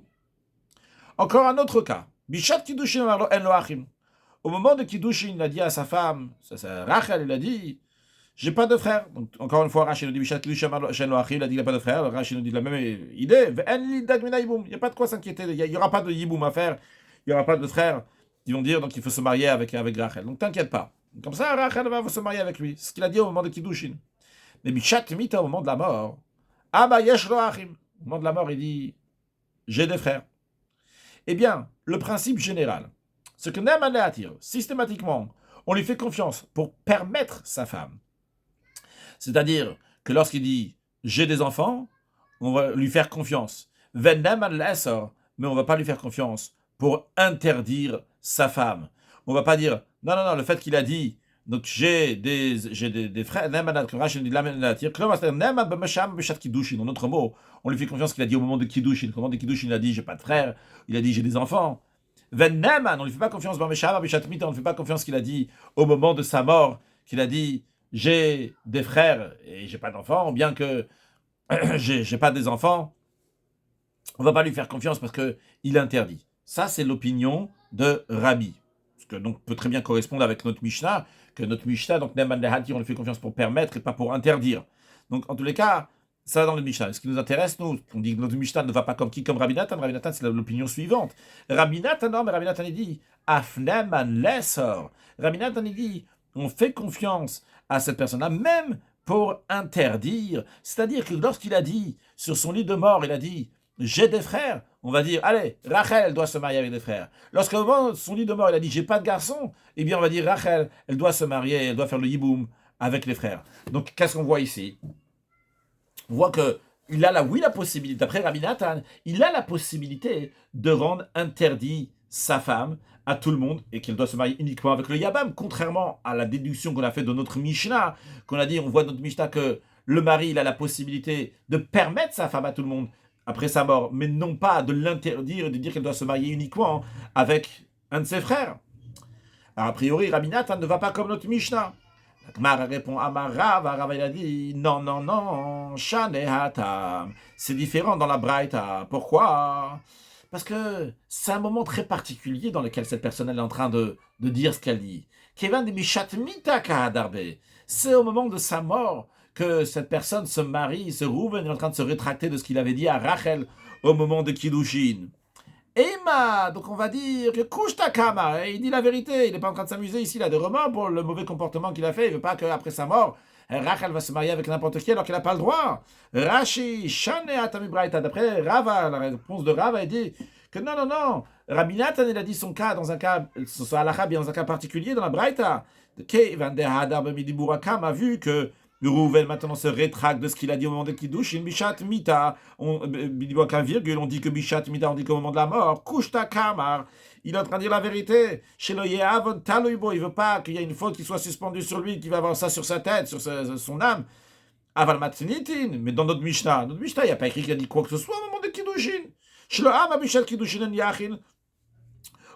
Encore un autre cas. Bishat Kiddushin en lo achim. Au moment de Kiddushin, il a dit à sa femme, Rachel, il a dit, j'ai pas de frère. Donc, encore une fois, Rachel nous dit Bishat Kiddushin en lo achim, il a dit qu'il n'a pas de frère. Rachel nous dit la même idée. Il n'y a pas de quoi s'inquiéter. Il n'y aura pas de yiboum à faire. Il n'y aura pas de frères qui vont dire donc il faut se marier avec Rachel. Donc t'inquiète pas. Comme ça, Rachel va se marier avec lui. C'est ce qu'il a dit au moment de Kiddushin. Mais Bishat Mita, au moment de la mort, ah bah yesh lo achim. Au moment de la mort, il dit j'ai des frères. Eh bien, le principe général, c'est que Ne'eman le'atir, systématiquement, on lui fait confiance pour permettre sa femme. C'est-à-dire que lorsqu'il dit j'ai des enfants, on va lui faire confiance. Ven Ne'eman le'esor, mais on ne va pas lui faire confiance pour interdire sa femme. On ne va pas dire non, le fait qu'il a dit donc j'ai des frères, comme Rachel dit, en autre mot, on lui fait confiance qu'il a dit au moment de Kiddushin. Au moment de Kiddushin, il a dit j'ai pas de frères, il a dit j'ai des enfants. Ven Ne'eman, on lui fait pas confiance, on ne lui fait pas confiance qu'il a dit au moment de sa mort, qu'il a dit j'ai des frères et j'ai pas d'enfants, bien que j'ai pas des enfants, on va pas lui faire confiance parce que il interdit. Ça, c'est l'opinion de Rabbi. Ce que donc peut très bien correspondre avec notre Mishnah, que notre Mishnah, donc Ne'eman le'atir, on lui fait confiance pour permettre et pas pour interdire. Donc en tous les cas, ça va dans le Mishnah. Ce qui nous intéresse, nous, on dit que notre Mishnah ne va pas comme Rabbi Nathan. Rabbi Nathan, c'est l'opinion suivante. Rabbi Nathan, non, mais Rabbi Nathan, il dit Af Ne'eman le'esor. Rabbi Nathan, il dit on fait confiance à cette personne-là, même pour interdire. C'est-à-dire que lorsqu'il a dit, sur son lit de mort, il a dit j'ai des frères, on va dire, allez, Rachel, elle doit se marier avec des frères. Lorsqu'au moment de son lit de mort, il a dit, j'ai pas de garçon, eh bien, on va dire, Rachel, elle doit se marier, elle doit faire le yiboum avec les frères. Donc, qu'est-ce qu'on voit ici? On voit que il a la possibilité, d'après Rabbi Nathan, il a la possibilité de rendre interdit sa femme à tout le monde et qu'elle doit se marier uniquement avec le Yabam, contrairement à la déduction qu'on a fait de notre Mishnah, qu'on a dit, on voit dans notre Mishnah que le mari, il a la possibilité de permettre sa femme à tout le monde après sa mort, mais non pas de l'interdire, de dire qu'elle doit se marier uniquement avec un de ses frères. Alors, a priori, Rabbi Nathan ne va pas comme notre Mishnah. La Gemara répond à Rav, il a dit non, non, non, Shane Hatam. C'est différent dans la Braïta. Pourquoi? Parce que c'est un moment très particulier dans lequel cette personne elle est en train de dire ce qu'elle dit. Kevan de Mishat Mita Kahadarbe. C'est au moment de sa mort que cette personne se marie, se rouvre, est en train de se rétracter de ce qu'il avait dit à Rachel au moment de Kiddushin. Emma, donc on va dire que Kushta Kama, il dit la vérité, il n'est pas en train de s'amuser ici, il a des remords pour le mauvais comportement qu'il a fait, il ne veut pas qu'après sa mort, Rachel va se marier avec n'importe qui alors qu'elle n'a pas le droit. Rashi, Shane Atami Braïta, d'après Rava, la réponse de Rava, il dit que non, non, non, Rabbi Nathan, il a dit son cas, dans un cas, son halakha, bien dans un cas particulier, dans la Braïta, Kevan de Hadar Bemidibura Kam a vu que Rouven maintenant se rétracte de ce qu'il a dit au moment de Kiddushin, Bishat Mita, on dit que Bishat Mita, on dit qu'au moment de la mort, Kushta Kamar, il est en train de dire la vérité, chez le Yehavon Taluibo, il veut pas qu'il y ait une faute qui soit suspendue sur lui, qu'il va avoir ça sur sa tête, sur son âme. Aval Matzinitin, mais dans notre Mishnah, il n'y a pas écrit qu'il a dit quoi que ce soit au moment de Kiddushin. Chez le Hama Bishat Kiddushin Yachin,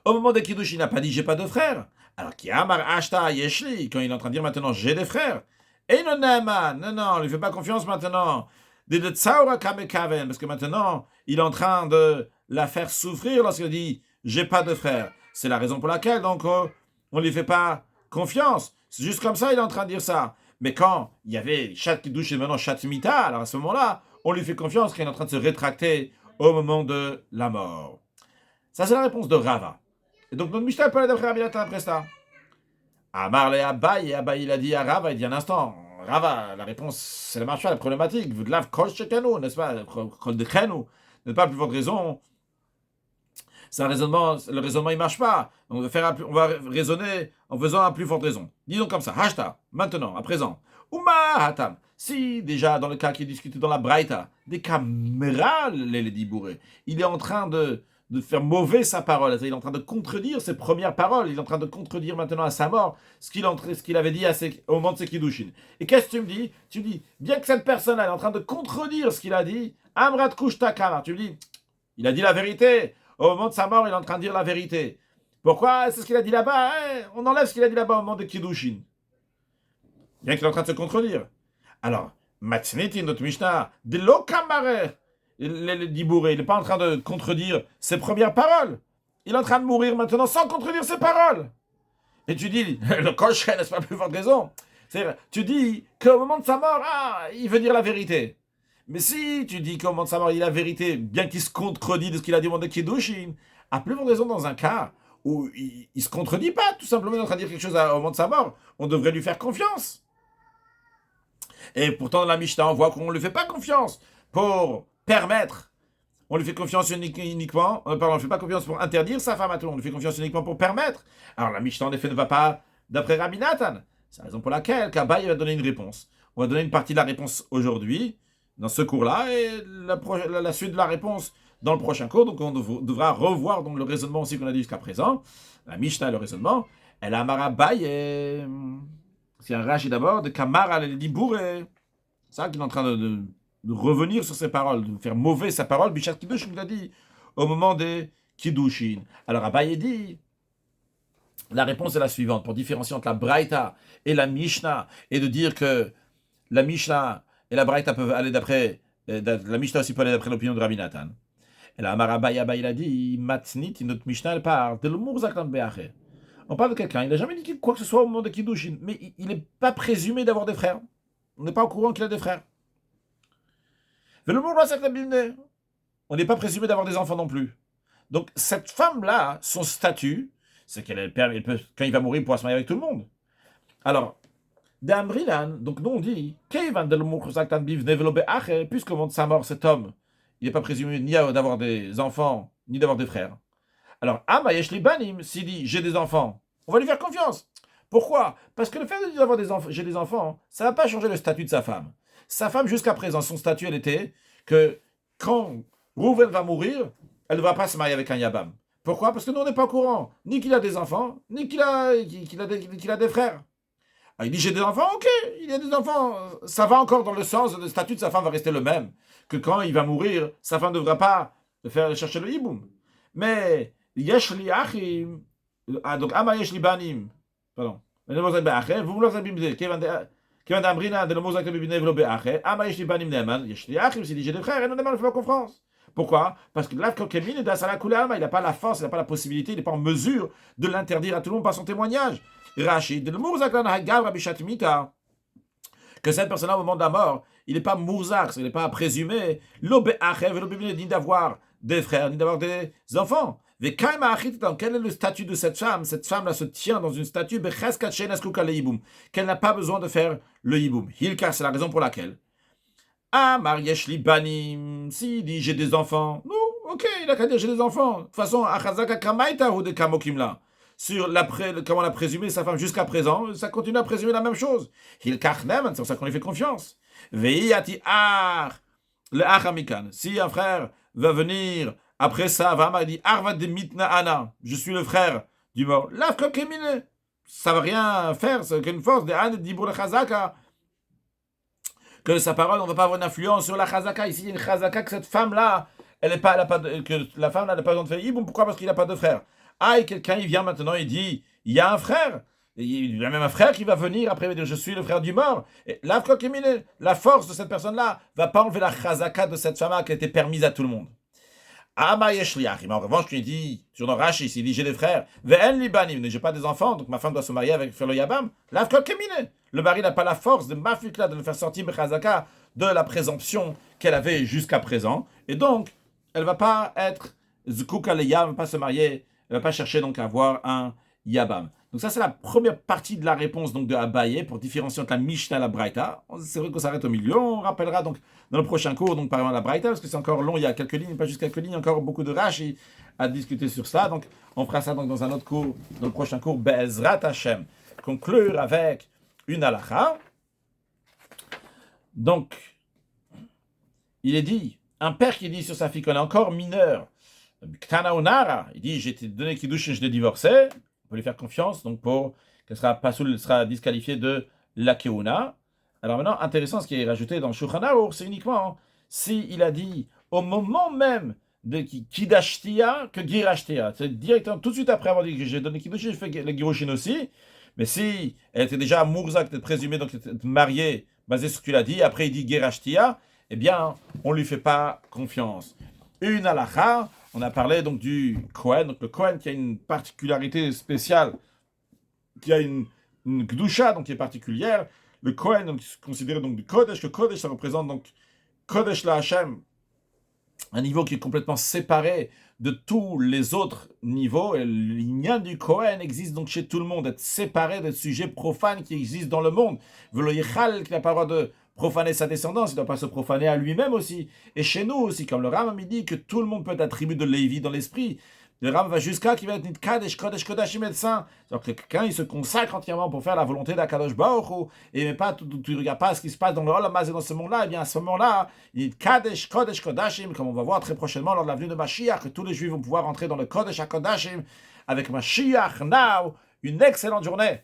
au moment de Kiddushin, il n'a pas dit j'ai pas de frères. Alors qui Amar Ashta Yeshli, quand il est en train de dire maintenant j'ai des frères. Et non, non, on lui fait pas confiance maintenant. Parce que maintenant, il est en train de la faire souffrir lorsqu'il dit j'ai pas de frère. C'est la raison pour laquelle, donc, on lui fait pas confiance. C'est juste comme ça, il est en train de dire ça. Mais quand il y avait Chat Kiddush et maintenant Chat Mita, alors à ce moment-là, on lui fait confiance qu'il est en train de se rétracter au moment de la mort. Ça, c'est la réponse de Rava. Et donc, notre Mishnah peut aller d'après Rabbi Nathan après ça. Amar le Abaye, Abaye il a dit à Rava, il dit un instant, Rava, la réponse, c'est la marche, la problématique, Vudlav kol shekanu, n'est-ce pas, kol dechenu, n'est pas plus forte raison, c'est un raisonnement, le raisonnement il marche pas, on va raisonner en faisant un plus forte raison. Disons comme ça, hashta, maintenant, à présent, Uma hatam, si déjà dans le cas qui est discuté dans la Braïta, des caméras, les dibourés, il est en train de faire mauvais sa parole. Il est en train de contredire ses premières paroles. Il est en train de contredire maintenant à sa mort ce qu'il avait dit au moment de ses Kiddushin. Et qu'est-ce que tu me dis? Tu me dis, bien que cette personne-là est en train de contredire ce qu'il a dit, Amrat Kushtakara, tu me dis, il a dit la vérité. Au moment de sa mort, il est en train de dire la vérité. Pourquoi? C'est ce qu'il a dit là-bas. On enlève ce qu'il a dit là-bas au moment de Kiddushin. Bien qu'il est en train de se contredire. Alors, Matsniti, notre Mishnah, de l'Okamare. Le Dibouré, il n'est pas en train de contredire ses premières paroles. Il est en train de mourir maintenant sans contredire ses paroles. Et tu dis, le cocherait, n'est-ce pas plus forte raison? C'est-à-dire, tu dis qu'au moment de sa mort, il veut dire la vérité. Mais si tu dis qu'au moment de sa mort, il dit la vérité, bien qu'il se contredit de ce qu'il a dit au moment de Kiddushin, à plus forte raison dans un cas où il ne se contredit pas, tout simplement il est en train de dire quelque chose au moment de sa mort, on devrait lui faire confiance. Et pourtant, dans la Mishnah, on voit qu'on ne lui fait pas confiance pour permettre. On lui fait confiance uniquement, on ne fait pas confiance pour interdire sa femme à tout, on lui fait confiance uniquement pour permettre. Alors la Mishnah en effet ne va pas d'après Rabbi Nathan. C'est la raison pour laquelle Kabaï va donner une réponse. On va donner une partie de la réponse aujourd'hui, dans ce cours-là, et la suite de la réponse dans le prochain cours. Donc on devra revoir donc, le raisonnement aussi qu'on a dit jusqu'à présent. La Mishnah et le raisonnement. Elle a Marabaï et... C'est un Rashi d'abord, de Kamara el Dibouré. C'est ça qu'il est en train de revenir sur ses paroles, de faire mauvais sa parole, Bishat Kiddush, il a dit, au moment des Kiddushin. Alors Abaye dit, la réponse est la suivante, pour différencier entre la Braïta et la Mishnah, et de dire que la Mishnah et la Braïta peuvent aller d'après, la Mishnah aussi peut aller d'après l'opinion de Rabbi Nathan. Et là, Amar Abaye, il a dit, Matznit, notre Mishnah, elle parle de l'humour zaklan be'aché. On parle de quelqu'un, il n'a jamais dit quoi que ce soit au moment de Kiddushin, mais il n'est pas présumé d'avoir des frères. On n'est pas au courant qu'il a des frères. On n'est pas présumé d'avoir des enfants non plus. Donc, cette femme-là, son statut, c'est qu'elle peut, quand il va mourir, il pourra se marier avec tout le monde. Alors, d'Ambrilan, donc nous on dit, puisqu'au moment de sa mort, cet homme, il n'est pas présumé ni d'avoir des enfants, ni d'avoir des frères. Alors, Amayesh Libanim, s'il dit, j'ai des enfants, on va lui faire confiance. Pourquoi? Parce que le fait de dire avoir j'ai des enfants, ça ne va pas changer le statut de sa femme. Sa femme, jusqu'à présent, son statut, elle était que quand Rouven va mourir, elle ne va pas se marier avec un Yabam. Pourquoi? Parce que nous, on n'est pas au courant. Ni qu'il a des enfants, ni qu'il a des frères. Alors, il dit, j'ai des enfants, ok, il a des enfants. Ça va encore dans le sens, le statut de sa femme va rester le même. Que quand il va mourir, sa femme ne devra pas chercher le hiboum. Mais, Yesh li achim, donc, Ama yesh li banim, pardon, le mozak be'acher, vous mozak bibne, Kevin d'Ambrina, de le mozak bibne, v'lo be'acher, Ama yesh li banim neman, yesh li achim, s'il dit j'ai des frères, et non neman, ne fait pas confiance. Pourquoi? Parce que là, Kokemine, das à la coulée alma, il n'a pas la force, il n'a pas la possibilité, il n'est pas en mesure de l'interdire à tout le monde par son témoignage. Rachid, de le mozak lan hagav rabbi Shatmita, que cette personne-là, au moment de la mort, il n'est pas mouzak, il n'est pas présumé, ni d'avoir des frères, ni d'avoir des enfants. Quel est le statut de cette femme? Cette femme-là se tient dans une statue qu'elle n'a pas besoin de faire le hiboum. Hilkar, c'est la raison pour laquelle. Ah, Mariesh Libanim, si, il dit j'ai des enfants. Non, ok, il a qu'à dire j'ai des enfants. De toute façon, Achazaka Kamaita ou de Kamokimla. Sur comment on a présumé sa femme jusqu'à présent, ça continue à présumer la même chose. Il kachnem, c'est pour ça qu'on lui fait confiance. Veiyati ar, le achamikan. Si un frère va venir après ça, Vama dit arva de mitna ana, je suis le frère du mort. L'afka kemine, ça va rien faire, c'est qu'une force de an dibur la chazaka. Que sa parole, on ne va pas avoir une influence sur la chazaka. Ici, il y a une chazaka que cette femme-là, elle a pas que la femme n'a pas besoin de faire hiboum. Pourquoi? Parce qu'il n'a pas de frère. Ah, et quelqu'un, il vient maintenant, il dit, il y a un frère. Il y a même un frère qui va venir après, il va dire, je suis le frère du mort. Et la force de cette personne-là va pas enlever la chazaka de cette femme-là qui a été permise à tout le monde. Ah, yeshliach. Mais en revanche, il dit, sur le Rashi, il dit, j'ai des frères. Ve'en libanim, j'ai pas des enfants, donc ma femme doit se marier avec le yabam. Le mari n'a pas la force de mafukla, de le faire sortir de chazaka de la présomption qu'elle avait jusqu'à présent. Et donc, elle va pas être zkuka leya, elle va pas se marier. Elle ne va pas chercher donc à avoir un Yabam. Donc ça, c'est la première partie de la réponse donc de Abaye pour différencier entre la Mishnah et la Braïta. C'est vrai qu'on s'arrête au milieu. On rappellera donc dans le prochain cours donc par exemple la Braïta parce que c'est encore long. Il y a quelques lignes, pas juste quelques lignes, encore beaucoup de Rashi à discuter sur ça. Donc on fera ça donc dans un autre cours, dans le prochain cours Be'ezrat Hashem. Conclure avec une halakha. Donc il est dit un père qui dit sur sa fille qu'on est encore mineur. Ktana Onara, il dit j'ai été donné Kiddush et je l'ai divorcé. On peut lui faire confiance, donc pour qu'elle sera disqualifiée de la Keuna. Alors maintenant, intéressant, ce qui est rajouté dans Shulchan Aruch, c'est uniquement si il a dit au moment même de Kidashtia que Girashtia. C'est directement tout de suite après avoir dit que j'ai donné Kiddush, j'ai fait le Giroshin aussi. Mais si elle était déjà Mourza, qui était présumée, donc était mariée, basée sur ce qu'il a dit, après il dit Girashtia, eh bien, on ne lui fait pas confiance. Une halakha, on a parlé donc du Kohen, donc le Kohen qui a une particularité spéciale, qui a une Gdusha, donc qui est particulière. Le Kohen, donc, considéré donc du Kodesh, le Kodesh, ça représente donc Kodesh la Hashem, un niveau qui est complètement séparé de tous les autres niveaux. Et l'ignan du Kohen existe donc chez tout le monde, être séparé des sujets profanes qui existent dans le monde. Velo Yechal, qui n'a pas le droit de profaner sa descendance, il ne doit pas se profaner à lui-même aussi. Et chez nous aussi, comme le Rambam dit que tout le monde peut être attribué de Lévi dans l'esprit. Le Rambam va jusqu'à qui va être Kadesh, Kodesh, Kodashim médecin. Donc quelqu'un, il se consacre entièrement pour faire la volonté d'Akadosh Baruch Hu, et mais pas, tu ne regardes pas ce qui se passe dans le Olam Hazé dans ce monde-là, et bien à ce moment-là, il dit Kadesh, Kodesh, Kodashim, comme on va voir très prochainement lors de la venue de Mashiach, que tous les Juifs vont pouvoir entrer dans le Kodesh HaKodashim avec Mashiach now. Une excellente journée.